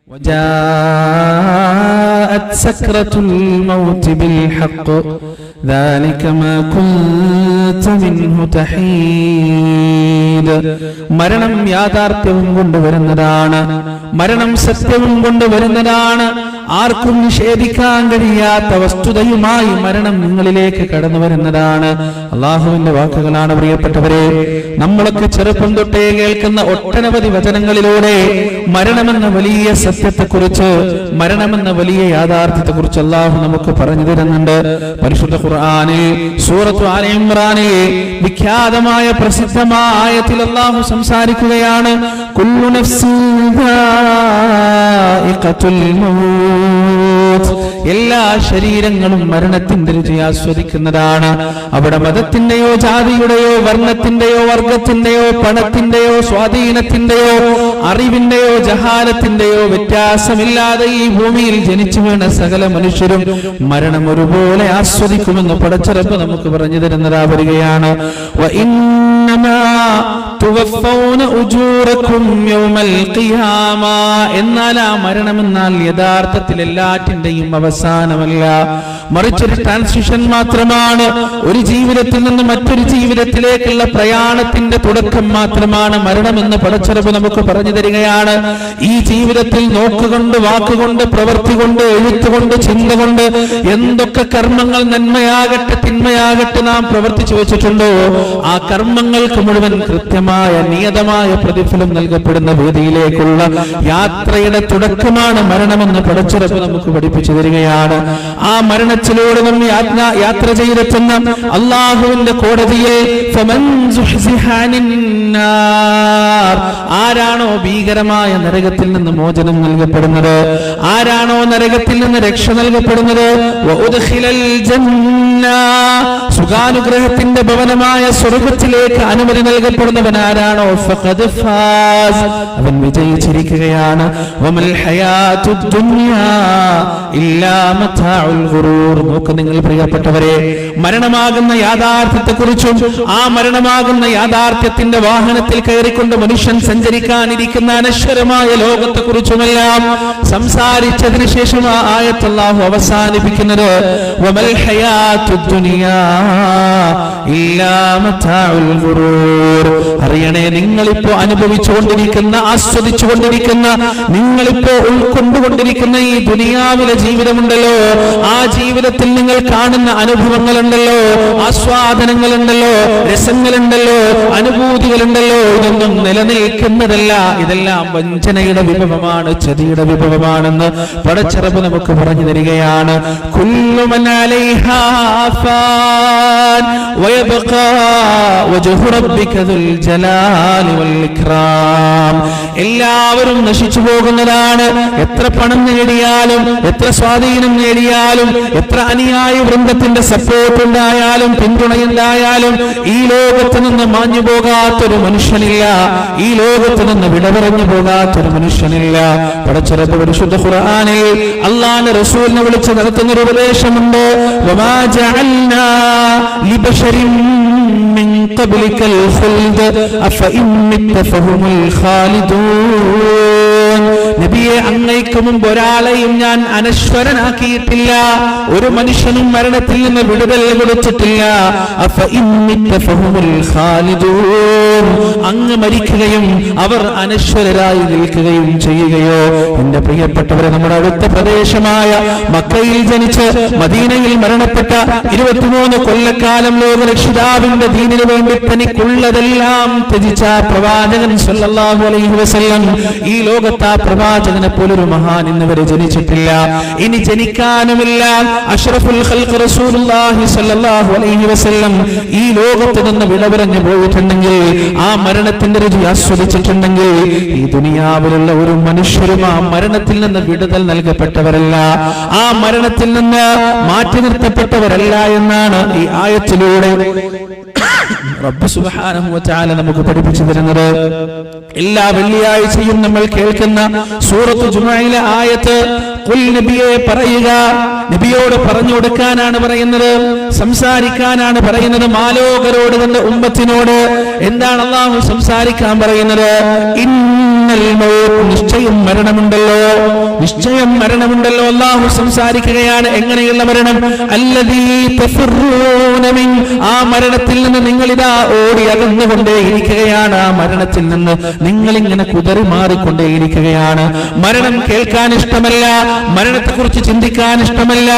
وجاءت سكرة الموت بالحق ذلك ما كنت منه تحيد. മരണം യാഥാർത്ഥ്യവും കൊണ്ടുവരുന്നതാണ്, മരണം സത്യവും കൊണ്ടുവരുന്നതാണ്. ആർക്കും നിഷേധിക്കാൻ കഴിയാത്ത വസ്തുതയുമായി മരണം നിങ്ങളിലേക്ക് കടന്നു വരുന്നതാണ്. അള്ളാഹുവിന്റെ വാക്കുകളാണ് പ്രിയപ്പെട്ടവരെ. നമ്മളൊക്കെ ചെറുപ്പം തൊട്ടേ കേൾക്കുന്ന ഒട്ടനവധി വചനങ്ങളിലൂടെ മരണമെന്ന വലിയ സത്യത്തെക്കുറിച്ച്, മരണമെന്ന വലിയ യാഥാർത്ഥ്യത്തെക്കുറിച്ച് അള്ളാഹു നമുക്ക് പറഞ്ഞു തരുന്നുണ്ട്. പരിശുദ്ധ ഖുർആനിൽ സൂറത്ത് ആല ഇംറാനിൽ വിഖ്യാതമായ പ്രസിദ്ധമായ ആയത്തിൽ അള്ളാഹു സംസാരിക്കുകയാണ്. കുല്ലു നഫ്സിൻ ദാഇഖത്തുൽ മൗത്ത്. എല്ലാ ശരീരങ്ങളും മരണത്തിന്റെ രുചി ആസ്വദിക്കുന്നതാണ്. അവിടെ മതത്തിന്റെയോ ജാതിയുടെയോ വർണ്ണത്തിന്റെയോ വർഗത്തിന്റെയോ പണത്തിന്റെയോ സ്വാധീനത്തിന്റെയോ അറിവിന്റെയോ ജഹാലത്തിന്റെയോ വ്യത്യാസമില്ലാതെ ഈ ഭൂമിയിൽ ജനിച്ചു വീണ സകല മനുഷ്യരും മരണം ഒരുപോലെ ആസ്വദിക്കുമെന്ന് പടച്ച റബ്ബ് നമുക്ക് പറഞ്ഞു തരുന്നതാ വരികയാണ്. എന്നാൽ ആ മരണമെന്നാൽ യഥാർത്ഥത്തിൽ എല്ലാറ്റിന്റെയും അവസാനമല്ല, മറിച്ചൊരു ട്രാൻസിഷൻ മാത്രമാണ്. ഒരു ജീവിതത്തിൽ നിന്ന് മറ്റൊരു ജീവിതത്തിലേക്കുള്ള പ്രയാണത്തിന്റെ തുടക്കം മാത്രമാണ് മരണമെന്ന് പടച്ച റബ്ബ് നമുക്ക് പറഞ്ഞു തരികയാണ്. ഈ ജീവിതത്തിൽ നോക്കുകൊണ്ട്, വാക്കുകൊണ്ട്, പ്രവൃത്തി കൊണ്ട്, എഴുത്തുകൊണ്ട്, ചിന്ത കൊണ്ട് എന്തൊക്കെ കർമ്മങ്ങൾ നന്മയാകട്ടെ തിന്മയാകട്ടെ നാം പ്രവർത്തിച്ചു വെച്ചിട്ടുണ്ടോ, ആ കർമ്മങ്ങൾക്ക് മുഴുവൻ കൃത്യമായ നിയതമായ പ്രതിഫലം നൽകപ്പെടുന്ന വേദിയിലേക്കുള്ള യാത്രയുടെ തുടക്കമാണ് മരണമെന്ന് പടച്ച റബ്ബ് നമുക്ക് പഠിപ്പിച്ചു തരികയാണ്. ആ മരണത്തിലൂടെ നമ്മൾ യാത്ര ചെയ്തെത്തുന്ന അള്ളാഹുവിന്റെ കോടതിയിൽ ആരാണോ ഭീകരമായ നരകത്തിൽ നിന്ന് മോചനം നൽകപ്പെടുന്നത്, ആരാണോ നരകത്തിൽ നിന്ന് രക്ഷ നൽകപ്പെടുന്നത്, സുഖാനുഗ്രഹത്തിന്റെ ഭവനമായ സ്വർഗത്തിലേക്ക് അനുമതി നൽകപ്പെടുന്നവൻ ആരാണോ ഫഖദ് ഫാസ്, അവൻ വിജയിച്ചിരിക്കുകയാണ്. വമൽ ഹയാത്തുദ് ദുനിയാ ഇല്ലാ മതാഉൽ ഗുറൂർ. നോക്ക് നിങ്ങൾ പ്രിയപ്പെട്ടവരെ, മരണമാകുന്ന യാഥാർത്ഥ്യത്തെക്കുറിച്ചും ആ മരണമാകുന്ന യാഥാർത്ഥ്യത്തിന്റെ വാഹനത്തിൽ കയറിക്കൊണ്ട് മനുഷ്യൻ സഞ്ചരിക്കാനിരിക്കുന്ന അനശ്വരമായ ലോകത്തെക്കുറിച്ചുമെല്ലാം സംസാരിച്ചതിന് ശേഷം ആ ആയത്ത് അല്ലാഹു അവസാനിപ്പിക്കുന്നത് വമൽ ഹയാത്തുദ് ദുനിയാ ഇല്ലാ മതാഉൽ ഗുറൂർ. അറിയണേ, നിങ്ങളിപ്പോ അനുഭവിച്ചുകൊണ്ടിരിക്കുന്ന, ആസ്വദിച്ചുകൊണ്ടിരിക്കുന്ന, നിങ്ങളിപ്പോ ഉൾക്കൊണ്ടുകൊണ്ടിരിക്കുന്ന ഈ ദുനിയാവിലെ ജീവിതമുണ്ടല്ലോ, ആ ജീവിതത്തിൽ നിങ്ങൾ കാണുന്ന അനുഭവങ്ങളുണ്ടല്ലോ, ആസ്വാദനങ്ങളുണ്ടല്ലോ, രസങ്ങളുണ്ടല്ലോ, അനുഭൂതികളുണ്ടല്ലോ, ഇതൊന്നും നിലനിൽക്കുന്നതല്ല. ഇതെല്ലാം വഞ്ചനയുടെ വിഭവമാണ്, ചതിയുടെ വിഭവമാണെന്ന് പടച്ച റബ്ബ് നമുക്ക് പറഞ്ഞു തരികയാണ്. കുല്ലു മൻ അലൈഹാ ഫാൻ വയബ്ഖാ വജ്ഹു റബ്ബിക ദുൽ ജലാലി വൽ ഇക്റാം. എല്ലാവരും നശിച്ചു പോകുന്നതാണ്. എത്ര പണം നേടിയാലും, എത്ര സ്വാധീനം നേടിയാലും, എത്ര അനുയായ വൃന്ദത്തിന്റെ സപ്പോർട്ട് ഉണ്ടായാലും, പിന്തുണയുണ്ടായാലും ഈ ലോകത്ത് നിന്ന് മാഞ്ഞു പോകാത്തൊരു മനുഷ്യനില്ല, ഈ ലോകത്ത് നിന്ന് വിട പറഞ്ഞു പോകാത്തൊരു മനുഷ്യനില്ല. പടച്ച റബ്ബ് പരിശുദ്ധ ഖുർആനിൽ അല്ലാഹുവിന്റെ റസൂലിനെ വിളിച്ച് നടത്തുന്ന ഒരു ഉപദേശമുണ്ട്. വമാ ജഅൽനാ ലിബശരിൻ മിൻ ഖബ്ലികൽ ഖുൽദ് അഫഇൻ മിത്ത ഫഹുമുൽ ഖാലിദൂൻ. നബിയെ, അങ്ങയ്ക്ക് മുമ്പ് ഒരാളെയും ഞാൻ അനശ്വരനാക്കിയിട്ടില്ല, ഒരു മനുഷ്യനും മരണത്തിൽ നിന്ന് വിടുതൽ കൊടുത്തിട്ടില്ല. അങ്ങ് മരിക്കുകയും അവർ അനശ്വരരായി നിൽക്കുകയും ചെയ്യുകയോ? എന്റെ പ്രിയപ്പെട്ടവരെ, നമ്മുടെ അടുത്ത പ്രദേശമായ മക്കയിൽ ജനിച്ച് മദീനയിൽ മരണപ്പെട്ട 23 കൊല്ലക്കാലം ലോകരക്ഷിതാവിന്റെ ദീനിനു വേണ്ടി തനിക്കുള്ളതെല്ലാം ത്യജിച്ച പ്രവാചകൻ സല്ലല്ലാഹു അലൈഹി വസല്ലം, ഈ ലോകത്ത് ആ പ്രവാചകനെ പോലൊരു മഹാൻ ഇന്നുവരെ ജനിച്ചിട്ടില്ല, ഇനി ജനിക്കാനുമില്ല. അഷ്റഫുൽ ഖൽഖ് റസൂലുള്ളാഹി സ്വല്ലല്ലാഹു അലൈഹി വസല്ലം ഈ ലോകത്ത് നിന്ന് വിട പറഞ്ഞു പോയിട്ടുണ്ടെങ്കിൽ, ആ മരണത്തിന്റെ രുചി ആസ്വദിച്ചിട്ടുണ്ടെങ്കിൽ, ഈ ദുനിയാവിലുള്ള ഒരു മനുഷ്യരും ആ മരണത്തിൽ നിന്ന് വിടുതൽ നൽകപ്പെട്ടവരല്ല, ആ മരണത്തിൽ നിന്ന് മാറ്റി നിർത്തപ്പെട്ടവരല്ല എന്നാണ് ഈ ആയത്തിലൂടെ റബ്ബ് സുബ്ഹാനഹു വ തആല നമുക്ക് പഠിപ്പിച്ചു തരുന്നത്. എല്ലാ വെള്ളിയാഴ്ചയും നമ്മൾ കേൾക്കുന്ന സൂറത്ത് ജുമുഅയിലെ ആയത്ത്, ഖുൽ നബിയെ പറയുക, നബിയോട് പറഞ്ഞു കൊടുക്കാനാണ് പറയുന്നത്, സംസാരിക്കാനാണ് പറയുന്നത്. മാലോകരോട്, തന്റെ ഉമ്മത്തിനോട് എന്താണ് അല്ലാഹു സംസാരിക്കാൻ പറയുന്നത്? ഇന്നൽ മൗത്ത്, നിശ്ചയം മരണമുണ്ടല്ലോ, നിശ്ചയം മരണമുണ്ടല്ലോ. അല്ലാഹു സംസാരിക്കുകയാണ്. എങ്ങനെയുള്ള മരണം? അല്ലദീ തഫിറൂന മിൻ, ആ മരണത്തിൽ നിന്ന് നിങ്ങളിതാ ഓടി അകന്നുകൊണ്ടേയിരിക്കുകയാണ്. ആ മരണത്തിൽ നിന്ന് നിങ്ങളിങ്ങനെ കുതറി മാറിക്കൊണ്ടേയിരിക്കുകയാണ്. മരണം കേൾക്കാൻ ഇഷ്ടമല്ല, മരണത്തെക്കുറിച്ച് ചിന്തിക്കാൻ ഇഷ്ടമല്ല,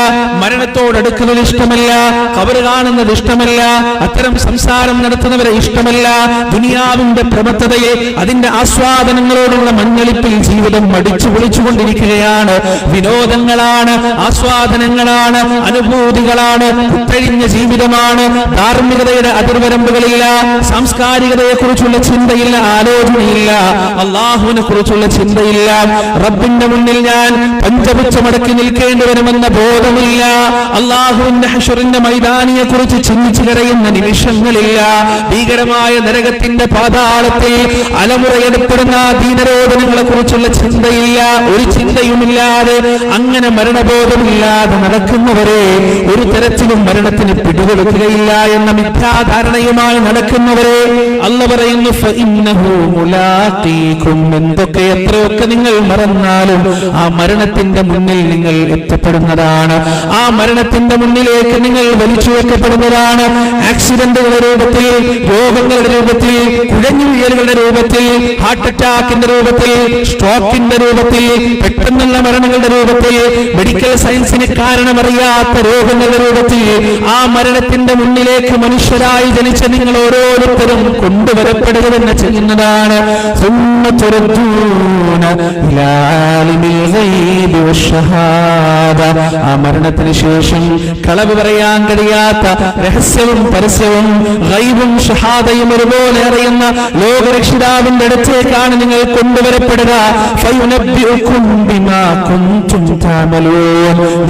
മരണത്തോടടുക്കുന്നത് ഇഷ്ടമല്ല, ഖബർ കാണുന്നത് ഇഷ്ടമല്ല, അത്തരം സംസാരം നടത്തുന്നവരെ ഇഷ്ടമല്ല. ദുനിയാവിന്റെ പ്രമത്തതയെ, അതിന്റെ ആസ്വാദനങ്ങളോടുള്ള മഞ്ഞളിപ്പിൽ ജീവിതം മടിച്ചു പൊളിച്ചുകൊണ്ടിരിക്കുകയാണ്. വിനോദങ്ങളാണ്, ആസ്വാദനങ്ങളാണ്, അനുഭൂതികളാണ്, കുത്തഴിഞ്ഞ ജീവിതമാണ്. ധാർമ്മികതയുടെ അതിർവരമ്പുകളില്ല, സാംസ്കാരികതയെ കുറിച്ചുള്ള ചിന്തയില്ല, ആലോചനയില്ല, അള്ളാഹുവിനെ കുറിച്ചുള്ള ചിന്തയില്ല. റബ്ബിന്റെ മുന്നിൽ ഞാൻ പഞ്ചപുച്ഛമടക്കി നിൽക്കേണ്ടി വരുമെന്ന ബോധമില്ല. അള്ളാഹുവിന്റെ ഹശ്റിന്റെ മൈതാനിയെ കുറിച്ച് ചിന്തിച്ചു കരയുന്ന നിമിഷങ്ങളില്ല. ഭീകരമായ നരകത്തിന്റെ പാതാളത്തിൽ അലമുറയെടുപ്പെടുന്ന ദീനരോധനങ്ങളെ കുറിച്ചുള്ള ചിന്തയില്ല. ഒരു ചിന്തയുമില്ലാതെ അങ്ങനെ മരണബോധമില്ലാതെ നടക്കുന്നവരെ, ഒരു തരത്തിലും മരണത്തിന് പിടികൊടുക്കുകയില്ല എന്ന മിഥ്യാധാരണയുമായി നടക്കുന്നവരെ അല്ലാഹു പറയുന്നു, ഫഇന്നഹു മുലാഖീകും, എന്തൊക്കെ എത്രയൊക്കെ നിങ്ങൾ മറന്നാലും ആ മരണത്തിന്റെ മുന്നിൽ നിങ്ങൾ എത്തപ്പെടുന്നതാണ്. ആ മരണത്തിന്റെ മുന്നിലേക്ക് നിങ്ങൾ വലിച്ചു വെക്കപ്പെടുന്നതാണ്. ആക്സിഡന്റുകളുടെ രൂപത്തിൽ, രോഗങ്ങളുടെ രൂപത്തിൽ, കുഴഞ്ഞുവീഴലുകളുടെ രൂപത്തിൽ, ഹാർട്ട് അറ്റാക്കിന്റെ രൂപത്തിൽ, സ്ട്രോക്കിന്റെ രൂപത്തിൽ, പെട്ടെന്നുള്ള മരണങ്ങളുടെ രൂപത്തിൽ, മെഡിക്കൽ സയൻസിന് കാരണമറിയാത്ത രോഗങ്ങളുടെ രൂപത്തിൽ ആ മരണത്തിന്റെ മുന്നിലേക്ക് മനുഷ്യരായി ജനിച്ച നിങ്ങൾ ഓരോരുത്തരും കൊണ്ടുവരപ്പെടുക തന്നെ ചെയ്യുന്നതാണ്. ആ മരണത്തിന് ശേഷം കളവ് പറയാൻ കഴിയാത്ത രഹസ്യവും പരസ്യവും ഗൈബും ഷഹാദയും ഒരുപോലെ അറിയുന്ന ലോകരക്ഷിതാവിന്റെ അടുത്തേക്കാണ് നിങ്ങൾ കൊണ്ടുവരപ്പെടുക.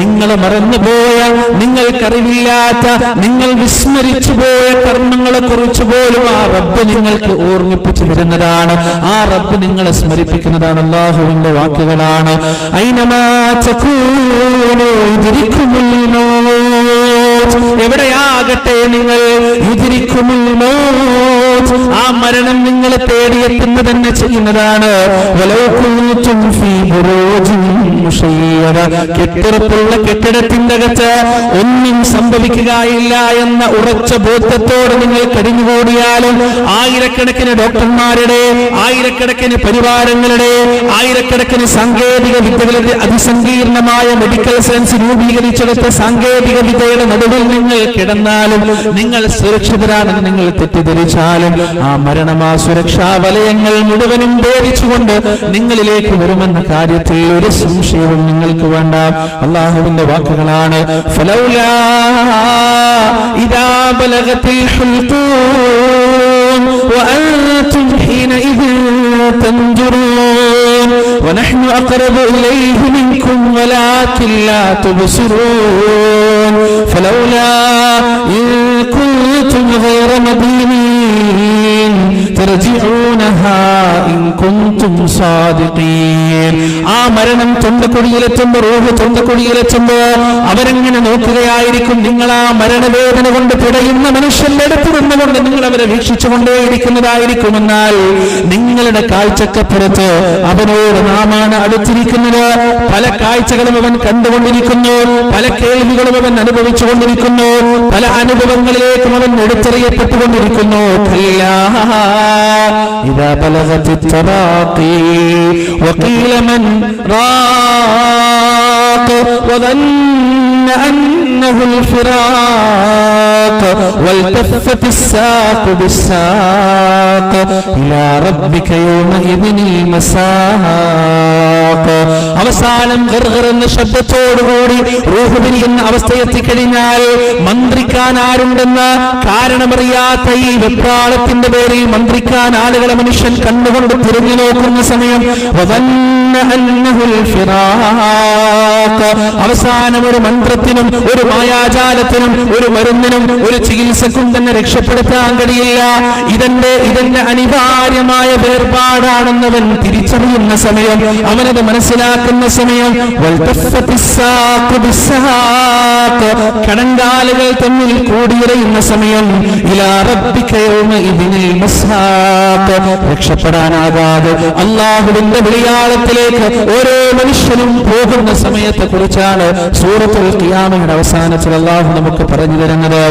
നിങ്ങൾ മറന്നുപോയ, നിങ്ങൾക്കറിവില്ലാത്ത, നിങ്ങൾ വിസ്മരിച്ചു പോയ കർമ്മങ്ങളെ കുറിച്ച് പോലും ആ റബ്ബ് നിങ്ങൾക്ക് ഓർമ്മിപ്പിച്ചു തരുന്നതാണ്. ആ റബ്ബ് നിങ്ങളെ സ്മരിപ്പിക്കുന്നതാണ്. അല്ലാഹുവിന്റെ വാക്കുകളാണ്. ഐനമാ തകൂനു യുദ്രിക്കുമുൽ മൗത്ത്, എവിടെയാകട്ടെ നിങ്ങൾ, യുദ്രിക്കുമുൽ മൗത്ത്, ആ മരണം നിങ്ങളെ തേടിയെത്തുന്നത് തന്നെ ചെയ്യുന്നതാണ്. വലൗ കുൻതും ഫീ ബുറൂജിൻ മുശയ്യദ, കെട്ടുറപ്പുള്ള കെട്ടിടത്തിന്റെ അകത്ത് ഒന്നും സംഭവിക്കുകയില്ല എന്ന ഉറച്ച ബോധ്യത്തോടെ നിങ്ങൾ കഴിഞ്ഞുകൂടിയാലും, ആയിരക്കണക്കിന് ഡോക്ടർമാരുടെ, ആയിരക്കണക്കിന് പരിവാരങ്ങളുടെ, ആയിരക്കണക്കിന് സാങ്കേതിക വിദ്യകളുടെ അതിസങ്കീർണമായ മെഡിക്കൽ സയൻസ് രൂപീകരിച്ചെടുത്ത സാങ്കേതിക വിദ്യയുടെ നടുവിൽ നിങ്ങൾ കിടന്നാലും, നിങ്ങൾ സുരക്ഷിതരാണെന്ന് നിങ്ങൾ തെറ്റിദ്ധരിച്ചാലും, ആ മരണം ആ സുരക്ഷാ വലയങ്ങൾ മുഴുവനും ഭേദിച്ചുകൊണ്ട് നിങ്ങളിലേക്ക് വരുമെന്ന കാര്യത്തിൽ ഒരു സംശയവും നിങ്ങൾക്ക് വേണ്ട. അല്ലാഹുവിന്റെ വാക്കുകളാണ്. ഫലൗലാ ഇദാ ബലഗത്തിൽ ഹുൽഖൂം വഅൻതും ഹീനഇദിൻ തൻജുറൂൻ വനഹ്നു അഖറബു ഇലൈഹി മിൻകും വലാകിൻ ലാ തുബ്സിറൂൻ ഫലൗലാ ഇൻ കുൻതും ഗൈറ മദീനീൻ തർജിഊനഹാ ഇൻ കുൻതും സാദിഖീൻ. ആ മരണം തൊണ്ടക്കുഴിയിലെത്തുമ്പോൾ, റൂഹ് തൊണ്ടക്കുഴിയിലെത്തുമ്പോൾ അവരെങ്ങനെ നോക്കുകയായിരിക്കും? നിങ്ങൾ ആ മരണവേദന കൊണ്ട് പിടയുന്ന മനുഷ്യന്റെ അടുത്ത് നിന്നുകൊണ്ട് നിങ്ങൾ അവരെ വീക്ഷിച്ചുകൊണ്ടേയിരിക്കുന്നതായിരിക്കുമെന്നാൽ നിങ്ങളുടെ കാഴ്ചക്കപ്പുറത്ത് അവനോട് നാമാണ് അടുത്തിരിക്കുന്നത്. പല കാഴ്ചകളും അവൻ കണ്ടുകൊണ്ടിരിക്കുന്നു, പല കേൾവികളും അവൻ അനുഭവിച്ചുകൊണ്ടിരിക്കുന്നു, പല അനുഭവങ്ങളിലേക്കും അവൻ എടുത്തെറിയപ്പെട്ടുകൊണ്ടിരിക്കുന്നു. إذا بلغت التراقي وقيل من راق وظن أنه الفراق والتفت الساق بالساق إلى ربك يومئذ المساق. അവസാനം ഗർഗറെന്ന ശബ്ദത്തോടുകൂടി റൂഹ് പിരിയുന്ന അവസ്ഥയെത്തിക്കഴിഞ്ഞാൽ മന്ത്രിക്കാൻ ആരുണ്ടെന്ന് കാരണമറിയാത്ത ഈ വെപ്രാളത്തിന്റെ പേരിൽ മന്ത്രിക്കാൻ ആളുകളെ മനുഷ്യൻ കണ്ടുകൊണ്ട് തിരിഞ്ഞു നോക്കുന്ന സമയം വദന്ന അന്നഹുൽ ഫിറാഖ്, അവസാനം ഒരു മന്ത്രത്തിനും ഒരു മായാജാലത്തിനും ഒരു മരുന്നിനും ഒരു ചികിത്സക്കും തന്നെ രക്ഷപ്പെടുത്താൻ കഴിയില്ല. ഇതെന്റെ അനിവാര്യമായ വേർപാടാണെന്നവൻ തിരിച്ചറിയുന്ന സമയം, അവനത് മനസ്സിലാക്കുന്ന സമയം, കണങ്കാലുകൾ തമ്മിൽ കൂടിയുറയുന്ന സമയം, ഇലാ റബ്ബിക യൗമഇദിനിൽ മസ്ഹാഖ്, രക്ഷപ്പെടാനാകാതെ അല്ലാഹുവിന്റെ വിളിയാളത്തിലേക്ക് ഓരോ മനുഷ്യനും പോകുന്ന സമയത്തെ കുറിച്ചാണ് സൂറത്തുൽ ഖിയാമയുടെ അവസാനത്തിൽ അല്ലാഹു നമുക്ക് പറഞ്ഞു തരുന്നത്.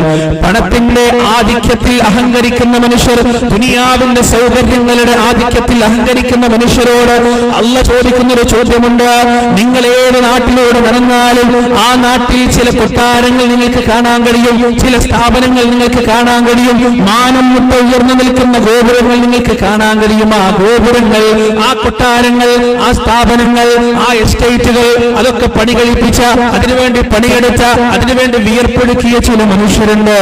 പണത്തിന്റെ ആധിക്യത്തിൽ അഹങ്കരിക്കുന്ന മനുഷ്യർ, ദുനിയാവിന്റെ സൗകര്യങ്ങളുടെ ആധിക്യത്തിൽ അഹങ്കരിക്കുന്ന മനുഷ്യരോട് അല്ലാഹു ചോദിക്കുന്ന ഒരു ചോദ്യമുണ്ട്. നിങ്ങൾ ഏത് നാട്ടിലൂടെ നടന്നാലും ആ നാട്ടിൽ ചില കൊട്ടാരങ്ങൾ നിങ്ങൾക്ക് കാണാൻ കഴിയും, ചില സ്ഥാപനങ്ങൾ നിങ്ങൾക്ക് കാണാൻ കഴിയും, മാനം മുട്ട ഉയർന്നു നിൽക്കുന്ന ഗോപുരങ്ങൾ നിങ്ങൾക്ക് കാണാൻ കഴിയും. ആ ഗോപുരങ്ങൾ, ആ കൊട്ടാരങ്ങൾ, ആ സ്ഥാപനങ്ങൾ, ആ എസ്റ്റേറ്റുകൾ, അതൊക്കെ പണി കഴിപ്പിച്ച, അതിനുവേണ്ടി പണിയെടുത്ത, അതിനുവേണ്ടി വിയർപ്പൊടുക്കിയ ചില മനുഷ്യരുണ്ട്.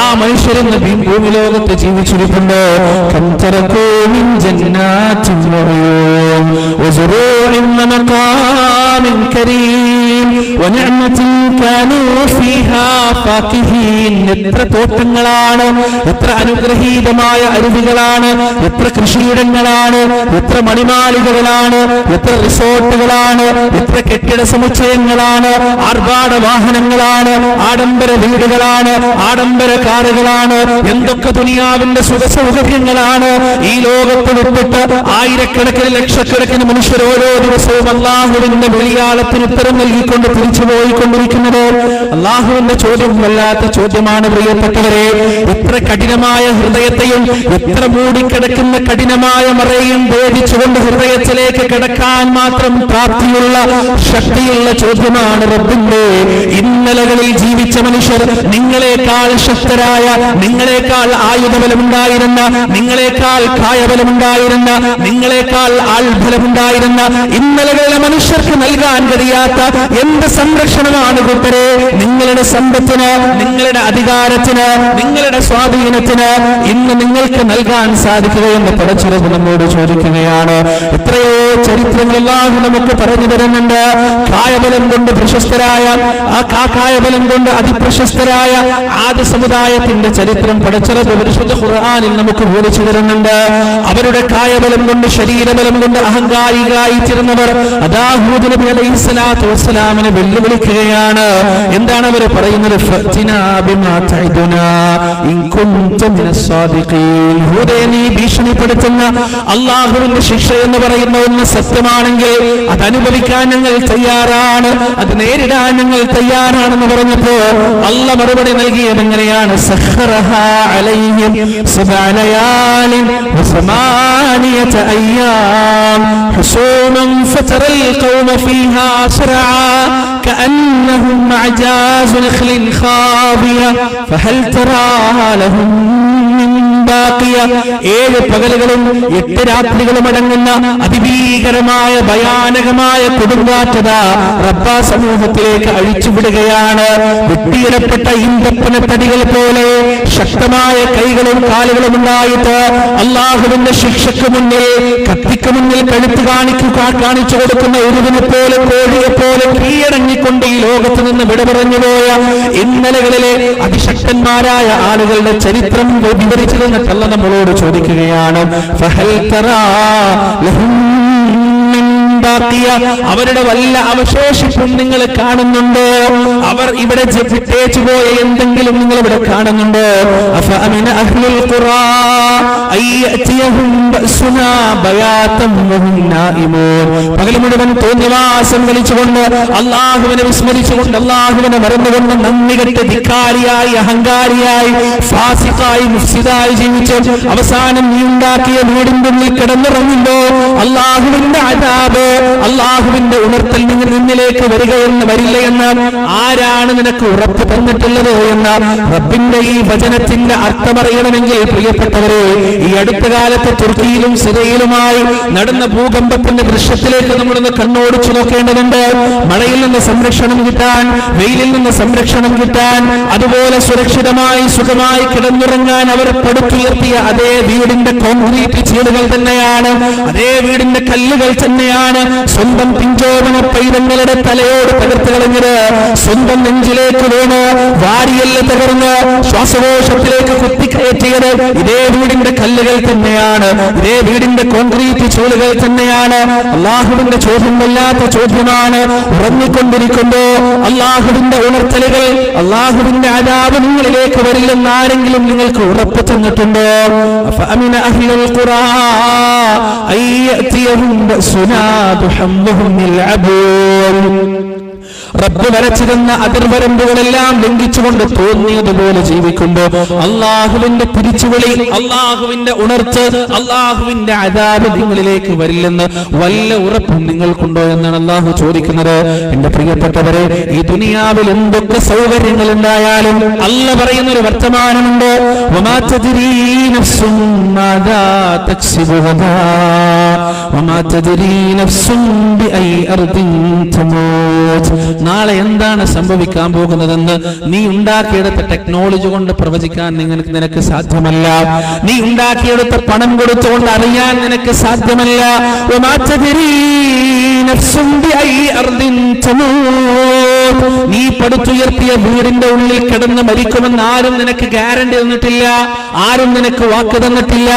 ആ മനുഷ്യരെന്ന് ഭൂമി ലോകത്ത് ജീവിച്ചിരിപ്പുണ്ട്. എത്ര തോട്ടങ്ങളാണ്, എത്ര അനുഗ്രഹീതമായ അരുവികളാണ്, എത്ര കൃഷിയിടങ്ങളാണ്, എത്ര മണിമാളികകളാണ്, എത്ര റിസോർട്ടുകളാണ്, എത്ര കെട്ടിട സമുച്ചയങ്ങളാണ്, ആർഭാട വാഹനങ്ങളാണ്, ആഡംബര വീടുകളാണ്, ആഡംബര കാറുകളാണ്, എന്തൊക്കെ ദുനിയാവിന്റെ സുഖസൗകര്യങ്ങളാണ്. ഈ ലോകത്ത് ഉൾപ്പെട്ട് ആയിരക്കണക്കിന് ലക്ഷക്കണക്കിന് മനുഷ്യർ ഓരോ ദിവസവും അള്ളാഹുവിന്റെ വെളിയാളത്തിന് ഉത്തരം നൽകിക്കൊണ്ട് തിരിച്ചു പോയിക്കൊണ്ടിരിക്കുന്നത്. അള്ളാഹുവിന്റെ ചോദ്യം വല്ലാത്ത ചോദ്യമാണ് പ്രിയപ്പെട്ടവരെ. എത്ര കഠിനമായ ഹൃദയത്തെയും എത്ര മൂടിക്കിടക്കുന്ന കഠിനമായ മറയും ഭേദിച്ചുകൊണ്ട് ഹൃദയത്തിലേക്ക് കിടക്കാൻ മാത്രം പ്രാപ്തിയുള്ള ശക്തിയുള്ള ചോദ്യമാണ് റബ്ബിന്റെ. ഇന്നലകളിൽ ജീവിച്ച മനുഷ്യർ, നിങ്ങളെക്കാൾ ശക്തരായ, നിങ്ങളെക്കാൾ ആയുധബലമുണ്ടായിരുന്ന, നിങ്ങളെക്കാൾ കായബലമുണ്ടായിരുന്ന, നിങ്ങളെക്കാൾ ആൾബലമുണ്ടായിരുന്ന ഇന്നലകളിലെ മനുഷ്യർക്ക് നൽകാൻ കഴിയാത്ത എന്ത് സംരക്ഷണമാണ് കൂട്ടരെ നിങ്ങളുടെ സമ്പത്തിന്, നിങ്ങളുടെ അധികാരത്തിന്, നിങ്ങളുടെ സ്വാധീനത്തിന് ഇന്ന് നിങ്ങൾക്ക് നൽകാൻ സാധിക്കുകയെന്ന് പടച്ചിറപ്പ് നമ്മോട് ചോദിക്കുകയാണ്. എത്രയോ ചരിത്രങ്ങളെല്ലാം നമുക്ക് പറഞ്ഞു തരുന്നുണ്ട്. കായബലം കൊണ്ട് പ്രശസ്തരായ, ആ കായബലം കൊണ്ട് അതിപ്രശസ്തരായ ആദ്യ സമുദായത്തിന്റെ ചരിത്രം പടച്ചിറപ്പ് പരിശുദ്ധ ഖുർആനിൽ നമുക്ക് ബോധിച്ചു തരുന്നുണ്ട്. അവരുടെ കായബലം കൊണ്ട്, ശരീരബലം കൊണ്ട് അഹങ്കാരികളായി തീർന്നവർ ഹൂദ് നബി അലൈഹിസ്സലാത്തു വസ്സലാമിനെ വെല്ലുവിളിക്കുകയാണ്. എന്താണ് അവർ പറയുന്നത്? നീ ഭീഷണിപ്പെടുത്തുന്ന അള്ളാഹുവിന്റെ ശിക്ഷ എന്ന് പറയുന്ന ഒന്ന് സത്യമാണെങ്കിൽ അത് അനുഭവിക്കാൻ ഞങ്ങൾ തയ്യാറാണ്, അത് നേരിടാൻ ഞങ്ങൾ തയ്യാറാണെന്ന് പറഞ്ഞപ്പോ അള്ളാഹ് മറുപടി നൽകിയത് എങ്ങനെയാണ്? സഖറഹാ അലൈഹിം സബഅ ലയാലിൻ വസമാനിയത അയ്യാം ഹുസൂമൻ ഫതറൽ ഖൗമ ഫീഹാ സറഅ കഅന്നഹും അഅജാസു നഖ്ലിൻ ഖാബിയ ഫഹൽ തറാ ലഹും മിൻ ബാഖിയ. 7 പകലുകളും 8 രാത്രികളും അടങ്ങുന്ന അതിഭീകരമായ ഭയാനകമായ കൊടുങ്കാറ്റത റബ്ബാ സമൂഹത്തിലേക്ക് അഴിച്ചുവിടുകയാണ്. വെട്ടിയിടപ്പെട്ട ഈന്തപ്പനത്തടികൾ പോലെ ശക്തമായ കൈകളും കാലുകളും ഉണ്ടായിട്ട് അള്ളാഹുവിന്റെ ശിക്ഷയ്ക്ക് മുന്നിൽ, കത്തിക്ക് മുന്നിൽ കഴുത്ത് കാണിച്ചു കൊടുക്കുന്ന ഒരുവിനെ പോലെ, കോഴിയെ പോലെ കീഴടങ്ങിക്കൊണ്ട് ഈ ലോകത്ത് നിന്ന് വിട പറഞ്ഞുപോയ ഇന്നലകളിലെ അതിശക്തന്മാരായ ആളുകളുടെ ചരിത്രം വിവരിച്ചു തന്നിട്ടല്ല നമ്മളോട് ചോദിക്കുകയാണ്. ഫഹൽ തറാ ലഹും മിൻ ബാഖിയ. അവരുടെ വല്ല അവശേഷിപ്പും നിങ്ങൾ കാണുന്നുണ്ടോ? അവർ ഇവിടെ വിട്ടേച്ചു പോയ എന്തെങ്കിലും നിങ്ങൾ ഇവിടെ കാണുന്നുണ്ടോ? അഫഅമിന അഹ്ലുൽ ഖുറാ അയ്യതിയഹും ബഅസുനാ ബയാതൻ വഹും നായിമൂൻ. പകൽ മുഴുവൻ തോന്നിവാസം കളിച്ചുകൊണ്ട്, അള്ളാഹുവിനെ വിസ്മരിച്ചുകൊണ്ട്, അള്ളാഹുവിനെ മറന്നുകൊണ്ട്, നന്ദികെട്ട് ധിക്കാരിയായി, അഹങ്കാരിയായി, ഫാസിഖായി, മുഫ്സിദായി ജീവിച്ച് അവസാനം നീ ഉണ്ടാക്കിയ വീടിന്റെ ഉള്ളിൽ കിടന്നിറങ്ങുമ്പോ അള്ളാഹുവിന്റെ അദാബ്, അള്ളാഹുവിന്റെ ഉണർത്തൽ നിന്നിലേക്ക് വരില്ല എന്ന് ആര് ആരാണ് നിനക്ക് ഉറപ്പ് തന്നിട്ടുള്ളത് എന്ന റബ്ബിന്റെ ഈ വചനത്തിന്റെ അർത്ഥമറിയണമെങ്കിൽ പ്രിയപ്പെട്ടവരെ, ഈ അടുത്ത കാലത്ത് തുർക്കിയിലും സിറിയയിലുമായി നടന്ന ഭൂകമ്പത്തിന്റെ ദൃശ്യത്തിലേക്ക് നമ്മളൊന്ന് കണ്ണോടിച്ചു നോക്കേണ്ടതുണ്ട്. മഴയിൽ നിന്ന് സംരക്ഷണം കിട്ടാൻ, വെയിലിൽ നിന്ന് സംരക്ഷണം കിട്ടാൻ, അതുപോലെ സുരക്ഷിതമായി സുഖമായി കിടന്നുറങ്ങാൻ അവർ പടുത്തുയർത്തിയ അതേ വീടിന്റെ കോൺക്രീറ്റ് ചീടുകൾ തന്നെയാണ്, അതേ വീടിന്റെ കല്ലുകൾ തന്നെയാണ് സ്വന്തം പിഞ്ചോമന പൈതങ്ങളുടെ തലയോട് തകർത്ത് കളഞ്ഞത്. സ്വന്തം നെഞ്ചിലേക്ക് വീണ് വാരിയെല്ല് തകർന്ന് ശ്വാസകോശത്തിലേക്ക് കുത്തിക്കയറ്റിയത് ഇതേ വീടിന്റെ കല്ലുകൾ തന്നെയാണ്, ഇതേ വീടിന്റെ കോൺക്രീറ്റ് ചൂളുകൾ തന്നെയാണ്. അള്ളാഹുവിന്റെ ചോദ്യം വല്ലാത്ത ചോദ്യമാണ്. ഉറങ്ങിക്കൊണ്ടിരിക്കുമ്പോ അള്ളാഹുവിന്റെ ഉണർത്തലുകൾ, അള്ളാഹുവിന്റെ അദാബ് നിങ്ങളിലേക്ക് വരില്ലെന്ന് ആരെങ്കിലും നിങ്ങൾക്ക് ഉറപ്പ് തന്നിട്ടുണ്ടോ? ഫഅമിന അഹ്ലുൽ ഖുറാ അയ്യതിയഹും ബഅസുനാ ദുഹമ്മുഹും യൽഅബൂൻ. റബ്ബ് വരച്ചിരുന്ന അതിർവരമ്പുകളെല്ലാം ലംഘിച്ചുകൊണ്ട് തോന്നിയതുപോലെ ജീവിക്കുമ്പോ അള്ളാഹുവിന്റെ തിരിച്ചുവിളി, അള്ളാഹുവിന്റെ ഉണർച്ച്, അള്ളാഹുവിന്റെ അദാബ് നിങ്ങളിലേക്ക് വരില്ലെന്ന് വല്ല ഉറപ്പും നിങ്ങൾക്കുണ്ടോ എന്നാണ് അള്ളാഹു ചോദിക്കുന്നത്. എന്റെ പ്രിയപ്പെട്ടവരെ, ഈ ദുനിയാവിൽ എന്തൊക്കെ സൗകര്യങ്ങൾ ഉണ്ടായാലും അല്ല പറയുന്നൊരു വർത്തമാനമുണ്ട്. വമാ തദ്രീ നഫ്സും മാദാ തക്സിബു ഗദാ വമാ തദ്രീ നഫ്സും ബിഅയ് അർദിൻ തമൂത്. നാളെ എന്താണ് സംഭവിക്കാൻ പോകുന്നതെന്ന് നീ ഉണ്ടാക്കിയെടുത്ത ടെക്നോളജി കൊണ്ട് പ്രവചിക്കാൻ നിനക്ക് സാധ്യമല്ല. നീ ഉണ്ടാക്കിയെടുത്ത പണം കൊടുത്തുകൊണ്ട് അറിയാൻ നിനക്ക് സാധ്യമല്ല. നീ പടുത്തുയർത്തിയ വീടിന്റെ ഉള്ളിൽ കിടന്ന് മരിക്കുമെന്ന് ആരും നിനക്ക് ഗ്യാരണ്ടി തന്നിട്ടില്ല, ആരും നിനക്ക് വാക്ക് തന്നിട്ടില്ല.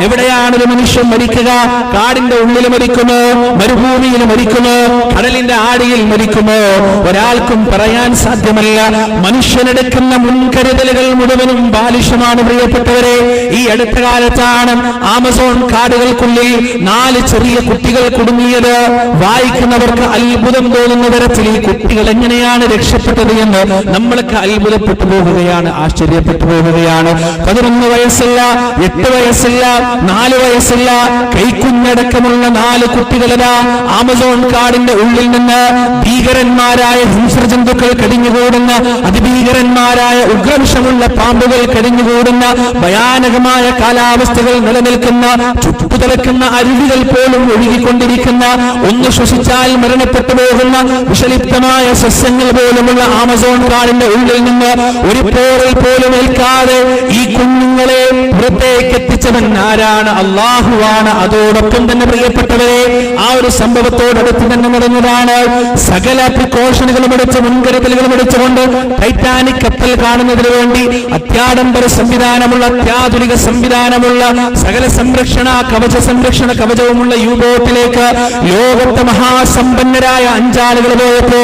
എവിടെയാണ് ഒരു മനുഷ്യൻ മരിക്കുക? കാടിന്റെ ഉള്ളിൽ മരിക്കുമോ, മരുഭൂമിയിൽ മരിക്കുമോ, കടലിന്റെ ആടിയിൽ മരിക്കുമോ? ഒരാൾക്കും പറയാൻ സാധ്യമല്ല. മനുഷ്യനെടുക്കുന്ന മുൻകരുതലുകൾ മുഴുവനും ബാലിശമാണ് പ്രിയപ്പെട്ടവരെ. ഈ അടുത്ത കാലത്താണ് ആമസോൺ കാടുകൾക്കുള്ളിൽ 4 ചെറിയ കുട്ടികൾ കുടുങ്ങിയത്. വായിക്കുന്നവർക്ക് അത്ഭുതം തോന്നുന്ന തരത്തിൽ ഈ കുട്ടികൾ എങ്ങനെയാണ് രക്ഷപ്പെട്ടത് എന്ന് നമ്മൾക്ക് അത്ഭുതപ്പെട്ടു പോവുകയാണ്, ആശ്ചര്യപ്പെട്ടു പോവുകയാണ്. 11 വയസ്സില്ല, 8 വയസ്സില്ല, 4 വയസ്സില്ല, കൈക്കുഞ്ഞടക്കമുള്ള 4 കുട്ടികളാ ആമസോൺ കാടിന്റെ ഉള്ളിൽ നിന്ന് ഭീകരന്മാരായ ഹിംസ്രജന്തുക്കൾ കടിഞ്ഞുകൂടുന്ന, അതിഭീകരന്മാരായ ഉഗ്രവിഷമുള്ള പാമ്പുകൾ കടിഞ്ഞുകൂടുന്ന, ഭയാനകമായ കാലാവസ്ഥകൾ നിലനിൽക്കുന്ന, ചുട്ടുതിളക്കുന്ന അരുവികൾ പോലും ഒഴുകിക്കൊണ്ടിരിക്കുന്ന, ഒന്ന് ശ്വസിച്ചാൽ മരണപ്പെട്ടു പോകുന്ന വിഷലിപ്തമായ സസ്യങ്ങൾ പോലുമുള്ള ആമസോൺ കാടിന്റെ ഉള്ളിൽ നിന്ന് ഒരു പോറൽ പോലും ഏൽക്കാതെ ഈ കുഞ്ഞുങ്ങളെ പുറത്തേക്ക് എത്തിച്ചവൻ ആരാണ്? അള്ളാഹുവാണ്. അതോടൊപ്പം തന്നെ പ്രിയപ്പെട്ടവരെ, ആ ഒരു സംഭവത്തോടടുത്ത് തന്നെ നടന്നതാണ്. സകല പ്രിക്കോഷനുകളും എടുത്ത്, മുൻകരുതലുകളും എടുത്തുകൊണ്ട് ടൈറ്റാനിക് കപ്പൽ കാണുന്നതിന് വേണ്ടി അത്യാഡംബര സംവിധാനമുള്ള, അത്യാധുനിക സംവിധാനമുള്ള, സകല സംരക്ഷണ കവചവുമുള്ള യു-ബോട്ടിലേക്ക് ലോകത്തെ മഹാസമ്പന്നരായ 5 ആളുകൾ പോയപ്പോ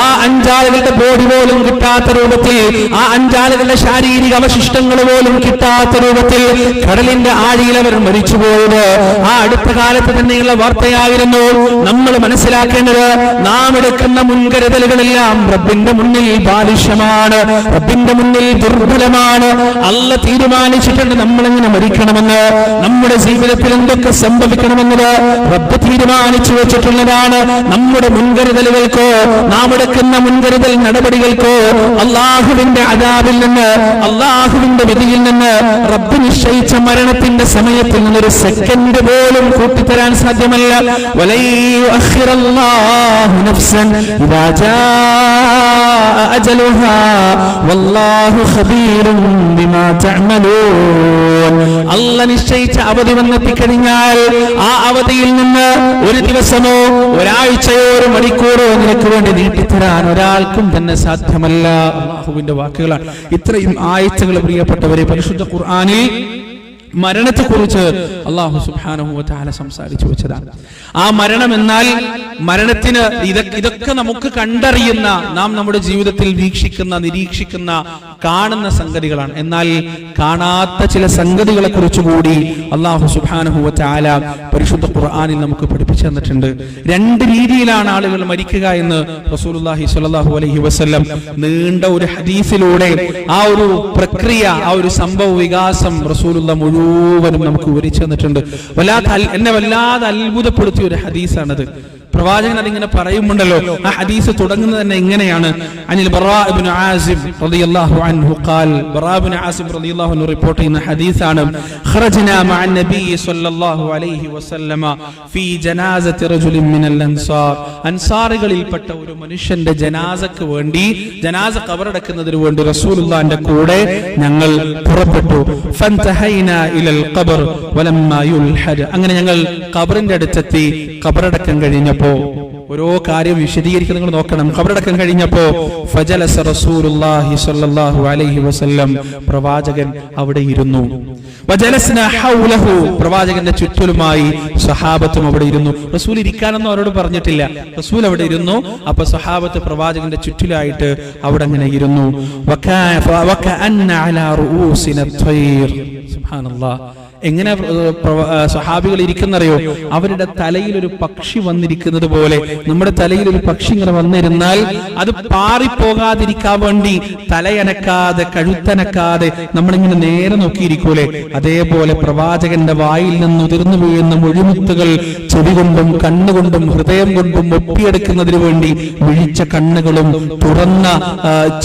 ആ 5 ആളുകളുടെ ബോഡി പോലും കിട്ടാത്ത രൂപത്തിൽ, ആ 5 ആളുകളുടെ ശാരീരിക അവശിഷ്ടങ്ങൾ പോലും കിട്ടാത്ത രൂപത്തിൽ കടലിന്റെ ആഴിയിൽ അവർ മരിച്ചുപോയത് ആ അടുത്ത കാലത്ത് തന്നെയുള്ള വാർത്തയായിരുന്നു. നമ്മൾ മനസ്സിലാക്കേണ്ടത്, നാം എടുക്കുന്ന മുൻകരുതലുകളെല്ലാം റബ്ബിന്റെ മുന്നിൽ ബാലിശമാണ്, റബ്ബിന്റെ മുന്നിൽ ദുർബലമാണ്. അല്ല തീരുമാനിച്ചിട്ടുണ്ട് നമ്മളെങ്ങനെ മരിക്കണമെന്ന്, നമ്മുടെ ജീവിതത്തിൽ എന്തൊക്കെ സംഭവിക്കണമെന്നത് റബ്ബ് തീരുമാനിച്ചു വെച്ചിട്ടുള്ളതാണ്. നമ്മുടെ മുൻകരുതലുകൾക്കോ നാം എടുക്കുന്ന മുൻകരുതൽ നടപടികൾക്കോ അള്ളാഹുവിന്റെ അദാബിൽ നിന്ന്, അള്ളാഹുവിന്റെ വിധിയിൽ നിന്ന്, റബ്ബ് നിശ്ചയിച്ച മരണത്തിന്റെ സമയത്തിൽ നിന്നൊരു സെക്കൻഡ് പോലും കൂട്ടിത്തരാൻ സാധ്യമല്ല. അല്ല നിശ്ചയിച്ച അവധി വന്നെത്തിക്കഴിഞ്ഞാൽ ആ അവധിയിൽ നിന്ന് ഒരു ദിവസമോ ഒരാഴ്ചയോ ഒരു മണിക്കൂറോ നിനക്ക് വേണ്ടി നീട്ടിത്തരാൻ ഒരാൾക്കും തന്നെ സാധ്യമല്ല. അല്ലാഹുവിന്റെ വാക്കുകളാണ്. ഇത്രയും ആയത്തുകൾ പ്രിയപ്പെട്ടവരെ പരിശുദ്ധ ഖുർആനിൽ മരണത്തെക്കുറിച്ച് അല്ലാഹു സുബ്ഹാനഹു വ തആല സംസാരിച്ചു വെച്ചതാണ്. ആ മരണം എന്നാൽ മരണത്തിന് ഇതൊക്കെ നമുക്ക് കണ്ടറിയുന്ന, നാം നമ്മുടെ ജീവിതത്തിൽ വീക്ഷിക്കുന്ന, നിരീക്ഷിക്കുന്ന, കാണുന്ന സംഗതികളാണ്. എന്നാൽ കാണാത്ത ചില സംഗതികളെ കുറിച്ച് കൂടി അല്ലാഹു സുബ്ഹാനഹു വ തആല പരിശുദ്ധ ഖുർആനിൽ നമുക്ക് പഠിപ്പിച്ചു തന്നിട്ടുണ്ട്. 2 രീതിയിലാണ് ആളുകൾ മരിക്കുക എന്ന് റസൂലുള്ളാഹി സ്വല്ലല്ലാഹു അലൈഹി വസല്ലം നീണ്ട ഒരു ഹദീസിലൂടെ ആ ഒരു പ്രക്രിയ, ആ ഒരു സംഭവ വികാസം റസൂലുള്ളാഹി മുഴുവനും നമുക്ക് വിവരിച്ചു തന്നിട്ടുണ്ട്. എന്നെ വല്ലാതെ അത്ഭുതപ്പെടുത്തിയ ഒരു ഹദീസാണത്. പ്രവാചകൻ അതിങ്ങനെ പറയുമുണ്ടല്ലോ. ആ ഹദീസ് തുടങ്ങുന്നത് തന്നെ ഇങ്ങനെയാണ്. അനിൽ ബറാ ഇബ്നു ആസിം റളിയല്ലാഹു അൻഹു ഖാൽ, ബറാ ഇബ്നു ആസിം റളിയല്ലാഹു അൻഹു റിപ്പോർട്ട് ചെയ്യുന്ന ഹദീസാണ്. ഖറജ്നാ മഅൻ നബി സ്വല്ലല്ലാഹു അലൈഹി വസല്ലമ ഫീ ജനാസത്തി റജുലിൻ മിനൽ അൻസാർ. അൻസാറുകളിൽപ്പെട്ട ഒരു മനുഷ്യന്റെ ജനാസക്ക് വേണ്ടി, ജനാസ ഖബറടക്കുന്നതിന് വേണ്ടി റസൂലുള്ളാഹിന്റെ കൂടെ ഞങ്ങൾ പുറപ്പെട്ടു. ഫൻതഹൈനാ ഇലൽ ഖബർ വലമ്മാ യുൽഹദ്. അങ്ങനെ ഞങ്ങൾ ഖബറിന്റെ അടുത്തെത്തി. ഖബറടക്കം കഴിഞ്ഞപ്പോ ഓരോ കാര്യം വിശദീകരിക്കുന്നത് നിങ്ങൾ നോക്കണം. ഖബറടക്കം കഴിഞ്ഞപ്പോ ഫജലസ റസൂലുള്ളാഹി സ്വല്ലല്ലാഹു അലൈഹി വസല്ലം, പ്രവാചകൻ അവിടെ ഇരുന്നു. വജലസ്നാ ഹൗലഹു, പ്രവാചകന്റെ ചുറ്റിലുമായി സ്വഹാബത്തും അവിടെ ഇരുന്നു. റസൂൽ ഇരിക്കാനൊന്നും അവരോട് പറഞ്ഞിട്ടില്ല, റസൂൽ അവിടെ ഇരുന്നു. അപ്പൊ സ്വഹാബത്ത് പ്രവാചകന്റെ ചുറ്റിലായിട്ട് അവിടെ അങ്ങനെ ഇരുന്നു. വകഅന്ന അലാ റൂസിന ത്വയ്ർ. സുബ്ഹാനല്ലാഹ്, എങ്ങനെ സ്വഹാബികൾ ഇരിക്കുന്നറിയോ? അവരുടെ തലയിൽ ഒരു പക്ഷി വന്നിരിക്കുന്നത് പോലെ. നമ്മുടെ തലയിൽ ഒരു പക്ഷി ഇങ്ങനെ വന്നിരുന്നാൽ അത് പാറിപ്പോകാതിരിക്കാൻ വേണ്ടി തലയനക്കാതെ കഴുത്തനക്കാതെ നമ്മളിങ്ങനെ നേരെ നോക്കിയിരിക്കൂലേ, അതേപോലെ പ്രവാചകന്റെ വായിൽ നിന്ന് ഉതിർന്നു വീഴുന്ന മുഴുമുത്തുകൾ ചെവി കൊണ്ടും കണ്ണുകൊണ്ടും ഹൃദയം കൊണ്ടും ഒപ്പിയെടുക്കുന്നതിന് വേണ്ടി വിഴിച്ച കണ്ണുകളും തുറന്ന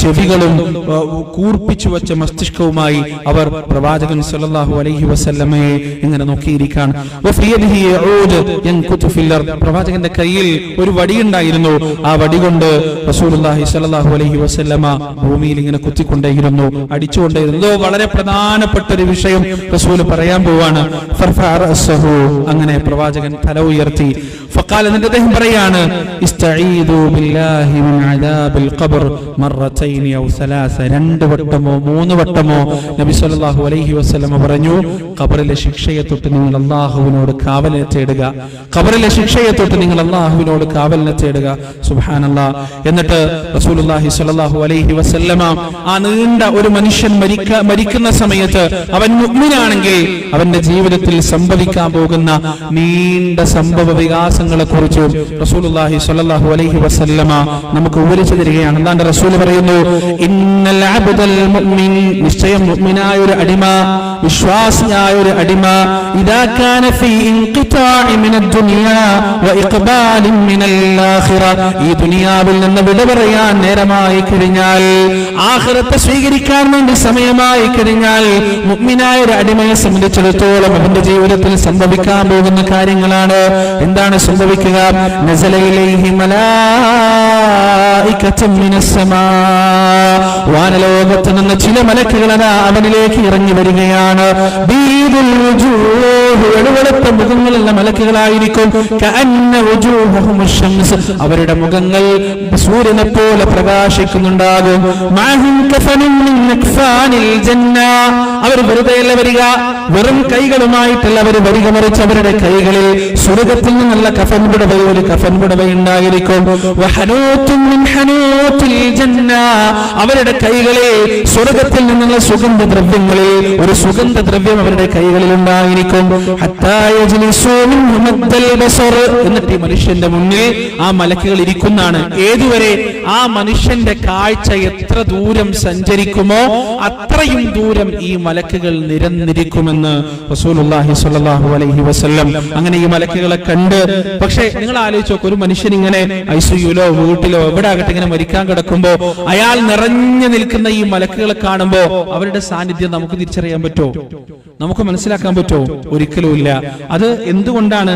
ചെവികളും കൂർപ്പിച്ചു വെച്ച മസ്തിഷ്കവുമായി അവർ പ്രവാചകൻ സല്ലല്ലാഹു അലൈഹി വസല്ലം ഇങ്ങനെ നോക്കിയിരിക്കാണ്. പ്രവാചകന്റെ കയ്യിൽ ഒരു വടിയുണ്ടായിരുന്നു. ആ വടി കൊണ്ട് റസൂലുള്ളാഹി സ്വല്ലല്ലാഹു അലൈഹി വസല്ലമ ഭൂമിയിൽ ഇങ്ങനെ കുത്തിക്കൊണ്ടേയിരുന്നു, അടിച്ചുകൊണ്ടേയിരുന്നു. വളരെ പ്രധാനപ്പെട്ട ഒരു വിഷയം റസൂൽ പറയാൻ പോവാണ്. അങ്ങനെ പ്രവാചകൻ തല ഉയർത്തി. ഫഖാല, എന്നിട്ട് അദ്ദേഹം പറയാണ്, ഇസ്തഈദു ബില്ലാഹി മിൻ അദാബിൽ ഖബർ മറത്തൈനി ഔ സലാസ. 2 വട്ടമോ 3 വട്ടമോ നബി സല്ലല്ലാഹു അലൈഹി വസല്ലമ പറഞ്ഞു, ഖബറിലെ ശിക്ഷയെ തൊട്ട് നിങ്ങൾ അല്ലാഹുവിനോട് കാവലിനെ തേടുക, ഖബറിലെ ശിക്ഷയെ തൊട്ട് നിങ്ങൾ അല്ലാഹുവിനോട് കാവലിനെ തേടുക. സുബ്ഹാനല്ലാഹ്. എന്നിട്ട് റസൂലുള്ളാഹി സ്വല്ലല്ലാഹു അലൈഹി വസല്ലമ ആ നീണ്ട ഒരു മനുഷ്യൻ മരിക്കുന്ന സമയത്ത് അവൻ മുഅ്മിനാണെങ്കിൽ അവന്റെ ജീവിതത്തിൽ സംഭവിക്കാൻ പോകുന്ന നീണ്ട സംഭവ വികാസങ്ങളെ കുറിച്ച് റസൂലുള്ളാഹി സ്വല്ലല്ലാഹു അലൈഹി വസല്ലമ നമുക്ക് വിവരിച്ചു തരികയാണ്. അല്ലാഹുവിന്റെ റസൂൽ പറയുന്നു, ഇന്നൽ അബ്ദൽ മുഅ്മിൻ, നിശ്ചയം മുഅ്മിനായ ഒരു അടിമ, വിശ്വാസിയായ ഒരു അടിമ, ഇദാ കാന ഫീ ഇൻഖിതാഇ മിനദ് ദുനിയാ വ ഇഖ്ബാലിൻ മിനൽ ആഖിറ, ഈ ദുനിയാവിൽ നിന്ന് വിട പറയാൻ നേരമായി കഴിഞ്ഞാൽ, ആഖിറത്തെ സ്വീകരിക്കാൻ വേണ്ടി സമയമായി കഴിഞ്ഞാൽ, മുഅ്മിനായ ഒരു അടിമയെ സംബന്ധിച്ചിടത്തോളം അവന്റെ ജീവിതത്തിൽ സംഭവിക്കാൻ പോകുന്ന കാര്യങ്ങളാണ്. എന്താണ് സംഭവിക്കുക? നസല ഇലൈഹി മലായികത്തുൻ മിനസ് സമാ, വാനലോകത്ത് നിന്ന് ചില മലക്കുകൾ അവനിലേക്ക് ഇറങ്ങി വരികയാണ്. വെളുവെളുത്ത മുഖങ്ങളുള്ള മലക്കുകളായിരിക്കും. അവരുടെ മുഖങ്ങൾ സൂര്യനെ പോലെ പ്രകാശിക്കുന്നുണ്ടാകും. അവർ വെറുതെയല്ല വരിക, വെറും കൈകളുമായിട്ടല്ല അവർ വരിക, മറിച്ച് അവരുടെ കൈകളിൽ സ്വർഗത്തിൽ നിന്നുള്ള കഫൻ പുടവ, ഒരു കഫൻ പുടവ ഉണ്ടായിരിക്കും. അവരുടെ കൈകളിൽ സ്വർഗത്തിൽ നിന്നുള്ള സുഗന്ധദ്രവ്യങ്ങളിൽ ഒരു സുഗന്ധദ്രവ്യം അവരുടെ കൈകളിൽ ഉണ്ടായിരിക്കും. എന്നിട്ട് ഈ മനുഷ്യന്റെ മുന്നിൽ ആ മലക്കുകൾ ഇരിക്കുന്നതാണ്. ഏതുവരെ? ആ മനുഷ്യന്റെ കാഴ്ച എത്ര ദൂരം സഞ്ചരിക്കുമോ അത്രയും ദൂരം ഈ മലക്കുകൾ നിരന്നിരിക്കുമെന്ന് റസൂലുള്ളാഹി സ്വല്ലല്ലാഹു അലൈഹി വസല്ലം. അങ്ങനെ ഈ മലക്കുകളെ കണ്ട്, പക്ഷേ നിങ്ങൾ ആലോചിച്ച് നോക്ക്, ഒരു മനുഷ്യൻ ഇങ്ങനെ ഐസിയുലോ വീട്ടിലോ എവിടെ ആകട്ടെ ഇങ്ങനെ മരിക്കാൻ കിടക്കുമ്പോ അയാൾ നിറഞ്ഞു നിൽക്കുന്ന ഈ മലക്കുകളെ കാണുമ്പോ അവരുടെ സാന്നിധ്യം നമുക്ക് തിരിച്ചറിയാൻ പറ്റുമോ? നമുക്ക് മനസ്സിലാക്കാൻ പറ്റുമോ? ഒരിക്കലും ഇല്ല. അത് എന്തുകൊണ്ടാണ്?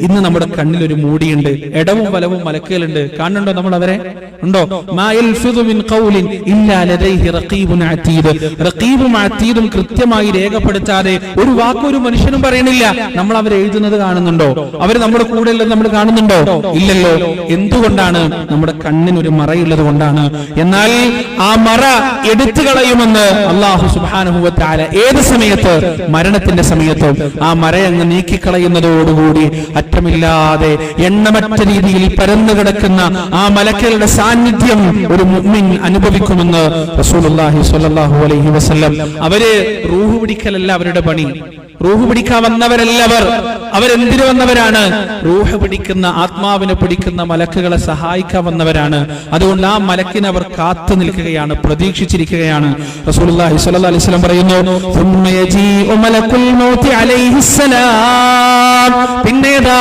ഇന്ന് നമ്മുടെ കണ്ണിൽ ഒരു മൂടിയുണ്ട്, ഇടവും വലവും മലക്കുകളുണ്ട്. കാണുന്നുണ്ടോ നമ്മൾ അവരെ? ഉണ്ടോ? റഖീബും അതീദും കൃത്യമായി രേഖപ്പെടുത്താതെ ഒരു വാക്ക് ഒരു മനുഷ്യനും പറയണില്ല. നമ്മൾ അവർ എഴുതുന്നത് കാണുന്നുണ്ടോ? അവർ നമ്മുടെ കൂടെ ഉള്ളത് നമ്മൾ കാണുന്നുണ്ടോ? ഇല്ലല്ലോ. എന്തുകൊണ്ടാണ്? നമ്മുടെ കണ്ണിനൊരു മറയുള്ളത് കൊണ്ടാണ്. എന്നാൽ ആ മറ എടുത്തു കളയുമെന്ന് അല്ലാഹു സുബ്ഹാനഹു വ തആല ഏത് സമയത്ത്? മരണത്തിന്റെ സമയത്ത്. ആ മറ അങ്ങ് നീക്കിക്കളയുന്നതോടുകൂടി അറ്റമില്ലാതെ എണ്ണമറ്റ രീതിയിൽ പരന്നു കിടക്കുന്ന ആ മലക്കുകളുടെ സാന്നിധ്യം ഒരു മുഅ്മിൻ അനുഭവിക്കുമെന്ന് റസൂലുള്ളാഹി സ്വല്ലല്ലാഹു അലൈഹി വസല്ലം. അവര് റൂഹ് പിടിക്കലല്ല അവരുടെ പണി. റൂഹ് പിടിക്കാൻ വന്നവരല്ല അവരെന്തിനു വന്നവരാണ്? റൂഹ് പിടിക്കുന്ന, ആത്മാവിനെ പിടിക്കുന്ന മലക്കുകളെ സഹായിക്കാൻ വന്നവരാണ്. അതുകൊണ്ട് ആ മലക്കിനെ അവർ കാത്തു നിൽക്കുകയാണ്, പ്രതീക്ഷിച്ചിരിക്കുകയാണ്. റസൂലുള്ളാഹി സ്വല്ലല്ലാഹു അലൈഹി വസല്ലം പറയുന്നു, സുമ്മ യജീഉ മലക്കുൽ മൗതി അലൈഹിസ്സലാം, പിന്നേതാ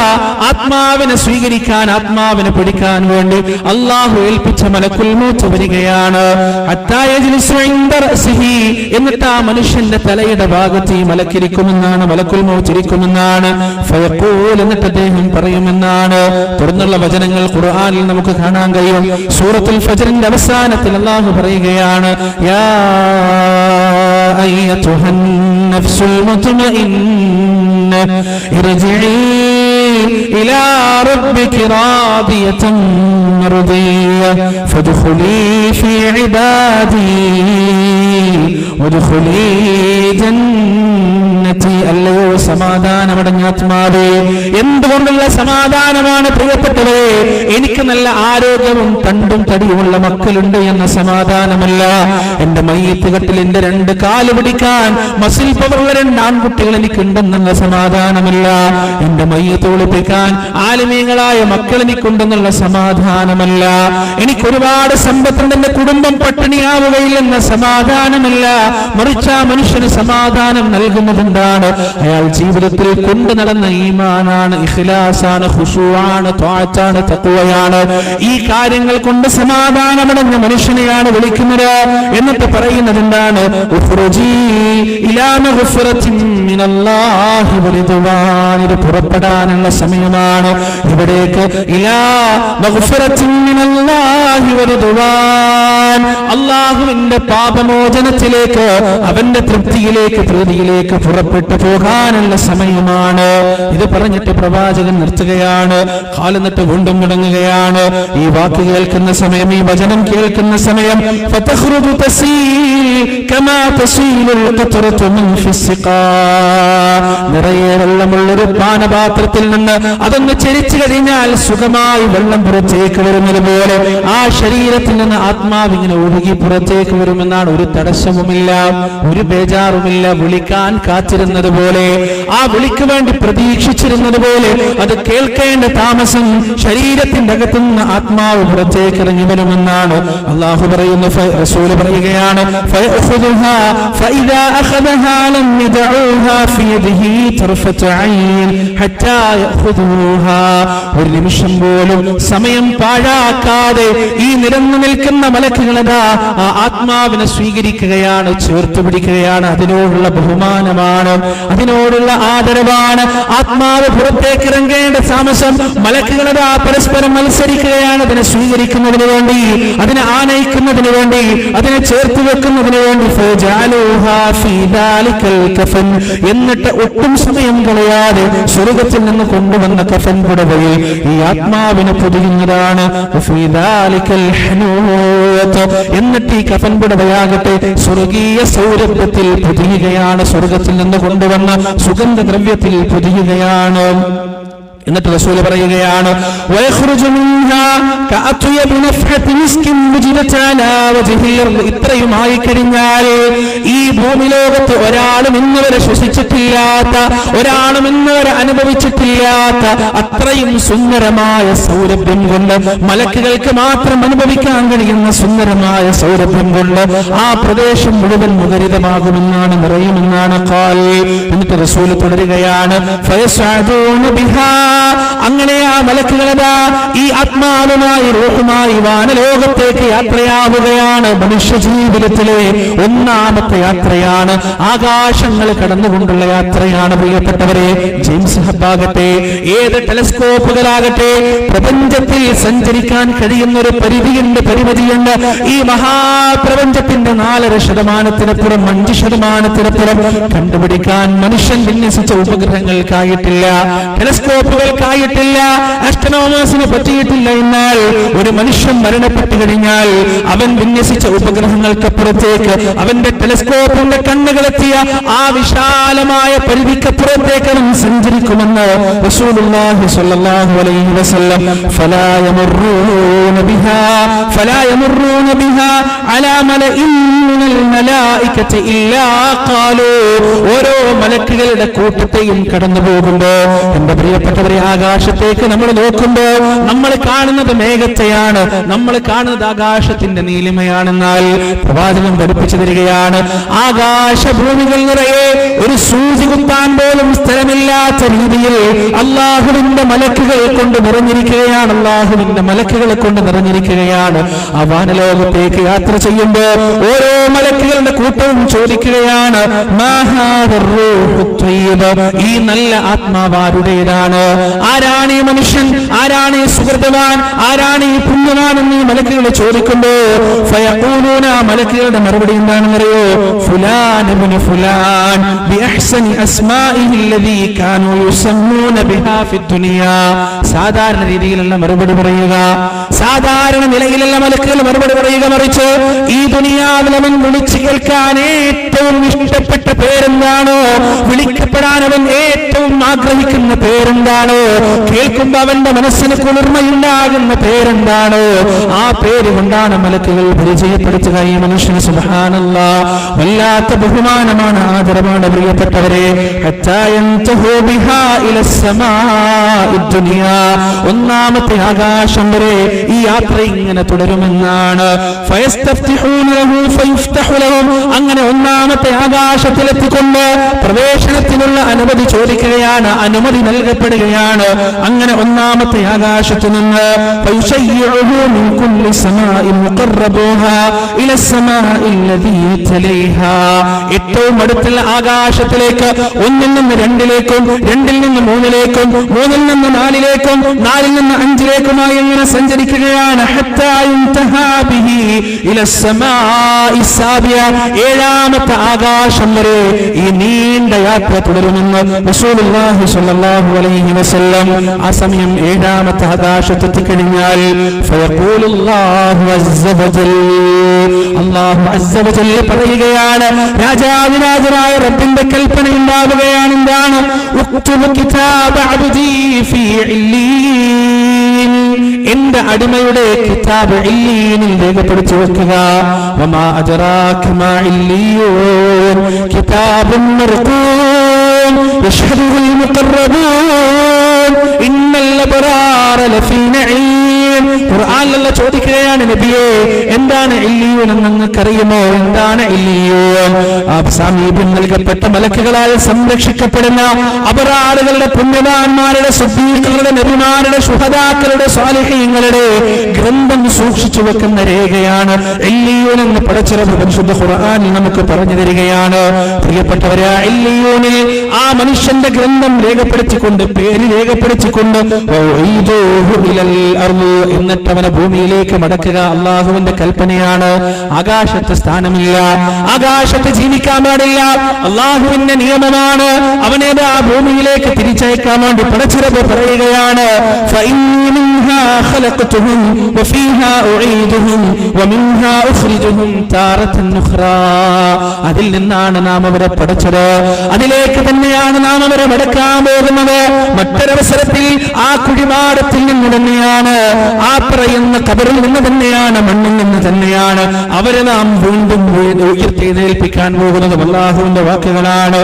ആത്മാവിനെ സ്വീകരിക്കാൻ, ആത്മാവിനെ പിടിക്കാൻ വേണ്ടി അല്ലാഹു ഏൽപ്പിച്ച മലക്കുൽ മൗത്ത് വരികയാണ്. ഹത്താ യജ്ലിസു ഇൻദ റഅസിഹി, എന്നിട്ട് ആ മനുഷ്യന്റെ തലയുടെ ഭാഗത്ത് ഈ മലക്കിരിക്കുമെന്നാണ്, മലക്കുൽ മൗത്ത് ഇരിക്കുമെന്നാണ്. ഫയഖൂൽ, എന്നിട്ട് അദ്ദേഹം പറയുമെന്നാണ്. തുടർന്നുള്ള വചനങ്ങൾ ഖുർആനിൽ നമുക്ക് കാണാൻ കഴിയും. സൂറത്തുൽ ഫജ്റിന്റെ അവസാനത്തിൽ അല്ലാഹു പറയുകയാണ്, യാ അയ്യതുഹൻ നഫ്സുൽ മുത്മഇന്ന ഇർജിഇ ഇലാ റബ്ബികി റാദിയതൻ മർദിയ ഫദ്ഖുലി ഫീ ഇബാദി വദ്ഖുലി ജന്നതി. അല്ലയോ സമാധാനമടഞ്ഞ ആത്മാവേ, എന്തുകൊണ്ടുള്ള സമാധാനമാണ് പ്രിയപ്പെട്ടവരെ? എനിക്ക് നല്ല ആരോഗ്യവും തണ്ടും തടിയുമുള്ള മക്കളുണ്ട് എന്ന സമാധാനമല്ല. എന്റെ മയ്യത്ത് കട്ടിൽ എന്റെ 2 കാല് പിടിക്കാൻ മസിൽ പവറുള്ള 2 ആൺകുട്ടികൾ എനിക്കുണ്ടെന്നുള്ള സമാധാനമല്ല. എന്റെ മയ്യത്ത് ഒളിപ്പിക്കാൻ ആലിമീങ്ങളായ മക്കൾ എനിക്കുണ്ടെന്നുള്ള സമാധാനമല്ല. എനിക്ക് ഒരുപാട് സമ്പത്തുണ്ട്, എന്റെ കുടുംബം പട്ടിണിയാവുകയില്ലെന്ന സമാധാനമല്ല. മറിച്ച് ആ മനുഷ്യന് സമാധാനം നൽകുന്നതെന്താണ്? അയാൾ ജീവിതത്തിൽ കൊണ്ടു നടന്ന ഈമാനാണ്, ഇഖ്ലാസാണ്, ഖുശൂആണ്, ത്വാഅത്താണ്, തഖ്വയാണ്. ഈ കാര്യങ്ങൾ കൊണ്ട് സമാധാനമടഞ്ഞ മനുഷ്യനെയാണ് വിളിക്കുന്നത്. എന്നിട്ട് പറയുന്നത് എന്താണ്? ഉഖ്റുജി ഇലാ മഗ്ഫിറത്തിൻ മിനല്ലാഹി വറിദ്വാൻ. ഇത് പുറപ്പെടാനുള്ള സമയമാണ്. ഇവിടേക്ക് ഇലാ മഗ്ഫിറത്തിൻ മിനല്ലാഹി വറിദ്വാൻ, അല്ലാഹുവിന്റെ പാപമോചനത്തിലേക്ക്, അവന്റെ തൃപ്തിയിലേക്ക്, പ്രീതിയിലേക്ക് പുറപ്പെട്ടു പോകാനുള്ള സമയമാണ്. ഇത് പറഞ്ഞിട്ട് പ്രവാചകൻ നിർത്തുകയാണ്. എന്നിട്ട് വീണ്ടും തുടങ്ങുകയാണ്. ഈ വാക്ക് കേൾക്കുന്ന സമയം, ഈ വചനം കേൾക്കുന്ന സമയം, ഫതഖ്റുജു തസീൽ കമാ തസീലുൽ ഖത്റതു മിൻ ഫിസ്സിഖാ, നിറയെ വെള്ളമുള്ളൊരു പാനപാത്രത്തിൽ നിന്ന് അതൊന്ന് ചരിച്ചു കഴിഞ്ഞാൽ സുഖമായി വെള്ളം പുറത്തേക്ക് വരുന്നത് പോലെ ആ ശരീരത്തിൽ നിന്ന് ആത്മാവിങ്ങനെ ഒഴുകി പുറത്തേക്ക് വരുമെന്നാണ്. ഒരു തടസ്സവുമില്ല, ഒരു ബേജാറുമില്ല. വിളിക്കാൻ കാത്തിരുന്നത് പോലെ, ആ വിളിക്ക് വേണ്ടി പ്രതീക്ഷിച്ചിരുന്നത് പോലെ, അത് കേൾക്കേണ്ട താമസം ശരീരത്തിന്റെ അകത്തുനിന്ന് ആത്മാവ് പുറത്തേക്ക് ഇറങ്ങി വരുമെന്നാണ് അല്ലാഹു പറയുന്നു. റസൂല് പറയുകയാണ്, ഒരു നിമിഷം പോലും സമയം പാഴാക്കാതെ ഈ നിരന്നു നിൽക്കുന്ന മലക്കുകളതാ ആ ആത്മാവിനെ സ്വീകരിക്കുകയാണ്, ചേർത്ത് പിടിക്കുകയാണ്. അതിനോടുള്ള ബഹുമാനമാണ്, അതിനോടുള്ള ആദരവാണ്. ആത്മാവ് പുറത്തേക്ക് ഇറങ്ങേണ്ട താമസം മലക്കുകളതാ പരസ്പരം മത്സരിക്കുകയാണ്. അതിനെ സ്വീകരിക്കുന്നതിന് വേണ്ടി, അതിനെ ആനയിക്കുന്നതിന് വേണ്ടി, അതിനെ ചേർത്ത് വെക്കുന്നതിന് വേണ്ടി. എന്നിട്ട് ഒട്ടും സമയം കളയാതെ സ്വർഗത്തിൽ നിന്ന് കൊണ്ടുവന്ന കഫൻ പുടവയിൽ ഈ ആത്മാവിനെ പൊതിയുന്നതാണ്. എന്നിട്ട് ഈ കഫൻ പുടവയാകട്ടെ സ്വർഗീയ സൗരഭ്യത്തിൽ പൊതിയുകയാണ്, സ്വർഗത്തിൽ നിന്ന് കൊണ്ടുവന്ന സുഗന്ധദ്രവ്യത്തിൽ പൊതിയുകയാണ്. എന്നിട്ട് റസൂൽ പറയുകയാണ്, ഇത്രയുമായി കഴിഞ്ഞാൽ ഈ ഭൂമി ലോകത്ത് ഒരാളും ഇന്നുവരെ ശ്വസിച്ചിട്ടില്ലാത്ത, ഒരാളും ഇന്നുവരെ അനുഭവിച്ചിട്ടില്ലാത്ത അത്രയും സുന്ദരമായ സൗരഭ്യം കൊണ്ട്, മലക്കുകൾക്ക് മാത്രം അനുഭവിക്കാൻ കഴിയുന്ന സുന്ദരമായ സൗരഭ്യം കൊണ്ട് ആ പ്രദേശം മുഴുവൻ മുഖരിതമാകുമെന്നാണ്, നിറയുമെന്നാണ് ഖാൽ. എന്നിട്ട് റസൂൽ തുടരുകയാണ്, അങ്ങനെ ആ മലക്കുകളതാ ഈ ആത്മാവുമായി റൂഹുമായി വാനലോകത്തേക്ക് യാത്രയാവുകയാണ്. മനുഷ്യ ജീവിതത്തിലെ ഒന്നാമത്തെ യാത്രയാണ്, ആകാശങ്ങൾ കടന്നുകൊണ്ടുള്ള യാത്രയാണ്. പ്രിയപ്പെട്ടവരെ, ജെയിംസ് ഹബ്ബാകട്ടെ, ഏത് ടെലസ്കോപ്പുകളാകട്ടെ, പ്രപഞ്ചത്തിൽ സഞ്ചരിക്കാൻ കഴിയുന്ന ഒരു പരിധിയുണ്ട്, പരിമിതിയുണ്ട്. ഈ മഹാപ്രപഞ്ചത്തിന്റെ 4% 5% കണ്ടുപിടിക്കാൻ മനുഷ്യൻ വിന്യസിച്ച ഉപഗ്രഹങ്ങൾക്കായിട്ടില്ല. ടെലസ്കോപ്പുകൾ ടെലസ്കോപ്പുകൾക്കായിട്ടില്ല, ആസ്ട്രോണോമേഴ്സിന് പറ്റിയിട്ടില്ല. എന്നാൽ ഒരു മനുഷ്യൻ മരണപ്പെട്ടു കഴിഞ്ഞാൽ അവൻ വിന്യസിച്ച ഉപഗ്രഹങ്ങൾക്കപ്പുറത്തേക്ക്, അവന്റെ ടെലസ്കോപ്പിന്റെ കണ്ണുകളെത്തിയ ആ വിശാലമായ പരിധിക്കപ്പുറത്തേക്ക് അവൻ സഞ്ചരിക്കുമെന്ന് റസൂലുള്ളാഹി സ്വല്ലല്ലാഹു അലൈഹി വസല്ലം. ഫലാ യമറൂന ബിഹാ അലാ മലഇൻ മിനൽ മലായികതി ഇല്ലാ ഖാലൂ. ഓരോ മലക്കുകളുടെ കൂട്ടത്തെയും കടന്നു പോകുമ്പോ എന്റെ പ്രിയപ്പെട്ടവരെ, ആകാശത്തേക്ക് നമ്മൾ നോക്കുമ്പോ നമ്മൾ കാണുന്നത് മേഘത്തെയാണ്, നമ്മൾ കാണുന്നത് ആകാശത്തിന്റെ നീലിമയാണെന്നാൽ പ്രവാചകൻ പഠിപ്പിച്ചു തരികയാണ്, ആകാശഭൂമികൾ നിറയെ ഒരു സൂചി കുത്താൻ പോലും സ്ഥലമില്ലാത്ത രീതിയിൽ അള്ളാഹുവിന്റെ മലക്കുകൾ കൊണ്ട് നിറഞ്ഞിരിക്കുകയാണ്. അള്ളാഹുവിന്റെ മലക്കുകളെ കൊണ്ട് നിറഞ്ഞിരിക്കുകയാണ്. ആ വാനലോകത്തേക്ക് യാത്ര ചെയ്യുമ്പോ ഓരോ മലക്കുകളുടെ കൂട്ടവും ചോദിക്കുകയാണ്, ഈ നല്ല ആത്മാവാരുടേതാണ്? ആരാണ് ഈ മനുഷ്യൻ? ആരാണ് ഈ സുഹൃതവാൻ? ആരാണ് ഈ പുണ്യവാൻ എന്നീ മലക്കുകൾ ചോദിക്കുമ്പോ ഫയഖൂലൂന, മലക്കുകളുടെ മറുപടി എന്താണെന്നറിയോ? ഫുലാൻ ഇബ്നു ഫുലാൻ ബിഅഹ്സനി അസ്മാഇഹി അല്ലദീ കാനൂ യുസമ്മൂന ബിഹാ ഫിദ്ദുനിയാ. സാധാരണ രീതിയിലുള്ള മറുപടി പറയുക, സാധാരണ നിലയിലുള്ള മലക്കുകൾ മറുപടി പറയുക. മറിച്ച് ഈ ദുനിയാവിൽ അവൻ വിളിച്ചു കേൾക്കാൻ ഏറ്റവും ഇഷ്ടപ്പെട്ട പേരെന്താണോ, വിളിക്കപ്പെടാൻ അവൻ ഏറ്റവും ആഗ്രഹിക്കുന്ന പേരെന്താണോ, കേൾക്കുമ്പോ അവന്റെ മനസ്സിന് കുളിർമയുണ്ടാകുന്ന പേരെന്താണോ, ആ പേര് കൊണ്ടാണ് മലക്കുകൾ പരിചയപ്പെടുത്തുക ഈ മനുഷ്യന്. സുബ്ഹാനല്ലാഹ്, വല്ലാത്ത ബഹുമാനമാണ്, ആദരവാണ് പ്രിയപ്പെട്ടവരെ. ഒന്നാമത്തെ ആകാശം വരെ ഈ യാത്ര ഇങ്ങനെ തുടരുമെന്നാണ്. അങ്ങനെ ഒന്നാമത്തെ ആകാശത്തിലെത്തിക്കൊണ്ട് പ്രവേശനത്തിനുള്ള അനുമതി ചോദിക്കുകയാണ്, അനുമതി നൽകപ്പെടുകയാണ്. അങ്ങനെ ഒന്നാമത്തെ ആകാശത്തു നിന്ന് ഏറ്റവും അടുത്തുള്ള ആകാശത്തിലേക്ക് ഒന്നിൽ നിന്ന് രണ്ടിലേക്കും, രണ്ടിൽ നിന്ന് മൂന്നിലേക്കും, മൂന്നിൽ നിന്ന് നാലിലേക്കും, നാലിൽ നിന്ന് അഞ്ചിലേക്കുമായി ഇങ്ങനെ സഞ്ചരിക്കുകയാണ്. ഏഴാമത്തെ ആകാശം വരെ ഈ നീണ്ട യാത്ര തുടരുമെന്ന് റസൂലുള്ളാഹി സ്വല്ലല്ലാഹു അലൈഹി വസല്ലം. ആ സമയം ഏഴാമത്തെ ആകാശത്തെത്തിക്കഴിഞ്ഞാൽ ഫയഖൂലുല്ലാഹു അസ്സ വജൽ, അല്ലാഹു അസ്സ വജൽ പറയുകയാണ്, രാജാവിരാജനായ റബ്ബിന്റെ കൽപ്പന ഉണ്ടാവുകയാണ്. എന്താണ്? ഉക്തുബ് കിതാബ അബ്ദി ഫീ ഇല്ലീൻ, എന്റെ അടിമയുടെ കിതാബ് ഇല്ലീനിൽ രേഖപ്പെടുത്തി വെക്കുക. വമാ അദ്റാക മാ ഇല്ലീൻ കിതാബുൻ മർഖൂം യശ്ഹദുൽ മുഖറബൂൻ ഇന്നൽ അബ്റാറ ലഫീ നഈം. ഖുർആനിൽ ചോദിക്കുകയാണ്, നബിയേ എന്താണ് ഇല്ലീൻ എന്ന് നിങ്ങൾക്കറിയുമോ? എന്താണ് ഇല്ലീൻ? ആ സാമീപ്യം നൽകപ്പെട്ട മലക്കുകളാൽ സംരക്ഷിക്കപ്പെടുന്ന അബ്റാറുകളുടെ, പുണ്യവാന്മാരുടെ, സിദ്ദീഖുകളുടെ, നബിമാരുടെ, ശുഹദാക്കളുടെ, സ്വാലിഹീങ്ങളുടെ ഗ്രന്ഥം സൂക്ഷിച്ചു വെക്കുന്ന രേഖയാണ് ഇല്ലീൻ എന്ന് പടച്ചിറപ്പ് പരിശുദ്ധ ഖുർആനിൽ നമുക്ക് പറഞ്ഞു തരികയാണ്. പ്രിയപ്പെട്ടവരെ, ഇല്ലീനിൽ ആ മനുഷ്യന്റെ ഗ്രന്ഥം രേഖപ്പെടുത്തിക്കൊണ്ട്, പേര് രേഖപ്പെടുത്തിക്കൊണ്ട് എന്നിട്ട് അവനെ ഭൂമിയിലേക്ക് മടക്കുക അള്ളാഹുവിന്റെ കൽപ്പനയാണ്. ആകാശത്ത് സ്ഥാനമില്ല, ആകാശത്ത് ജീവിക്കാൻ പാടില്ല, അള്ളാഹുവിന്റെ നിയമമാണ്. അവനെ ആ ഭൂമിയിലേക്ക് തിരിച്ചയക്കാൻ വേണ്ടി പടച്ചിറപ്പ് പറയുകയാണ്, അതിൽ നിന്നാണ് നാം അവരെ പടച്ചത്, അതിലേക്ക് തന്നെയാണ് നാം അവരെ മടക്കാൻ പോകുന്നത്. മറ്റൊരവസരത്തിൽ ആ കുഴിമാടത്തിൽ നിന്ന് തന്നെയാണ്, ആ പറയുന്ന ഖബറിൽ നിന്ന് തന്നെയാണ്, മണ്ണിൽ നിന്ന് തന്നെയാണ് അവരെ നാം വീണ്ടും ഉയർത്തെഴുന്നേൽപ്പിക്കാൻ പോകുന്നത്. അല്ലാഹുവിന്റെ വാക്കുകളാണ്.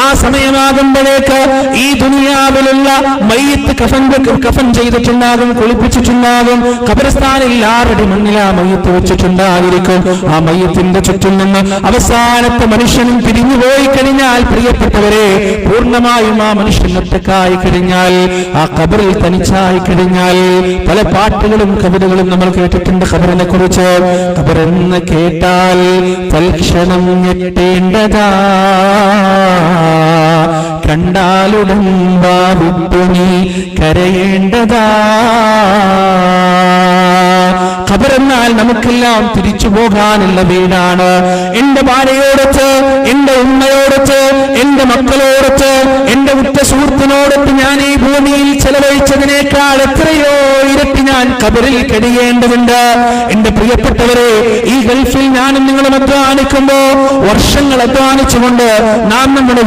ആ സമയമാകുമ്പോഴേക്ക് ഈ ദുനിയാവിലുള്ള മയ്യിത്ത് കഫൻ ചെയ്തിട്ടുണ്ടാകും, കുളിപ്പിച്ചിട്ടുണ്ടാകും. ഖബർസ്ഥാനിൽ 6 അടി മണ്ണിൽ ആ മയ്യിത്ത് വെച്ചിട്ടുണ്ടായിരിക്കും. ആ മയ്യിത്തിന്റെ ചുറ്റും നിന്ന് അവസാനത്തെ മനുഷ്യനും പിരിഞ്ഞുപോയി കഴിഞ്ഞാൽ, പ്രിയപ്പെട്ടവരെ, പൂർണ്ണമായും ആ മനുഷ്യൻ ഒറ്റക്കായി കഴിഞ്ഞാൽ, ആ ഖബറിൽ തനിച്ചായി കഴിഞ്ഞാൽ, പല പാട്ടുകളും കവിതകളും നമ്മൾ കേട്ടിട്ടുണ്ട് ഖബറിനെ കുറിച്ച്. ഖബറെന്ന് കേട്ടാൽ തൽക്ഷണം ഞെട്ടേണ്ടതാ, കണ്ടാലുടൻ വിട്ടു നീ കരയേണ്ടതാ. ഖബറെന്നാൽ നമുക്കെല്ലാം തിരിച്ചു പോകാനുള്ള വീടാണ്. എന്റെ ഭാര്യയോടൊത്ത്, എന്റെ ഉമ്മയോടൊത്ത്, എന്റെ മക്കളോടൊത്ത്, ദുനിയാവത്തിനോടൊത്ത് ഞാൻ ഈ ഭൂമിയിൽ ചെലവഴിച്ചതിനേക്കാൾ എത്രയോ ഇരട്ടി ഞാൻ ഖബറിൽ കഴിയേണ്ടതുണ്ട്. എന്റെ പ്രിയപ്പെട്ടവരെ, ഈ ഗൾഫിൽ ഞാനും നിങ്ങളും അധ്വാനിക്കുമ്പോ, വർഷങ്ങൾ അധ്വാനിച്ചുകൊണ്ട് നാം നമ്മുടെ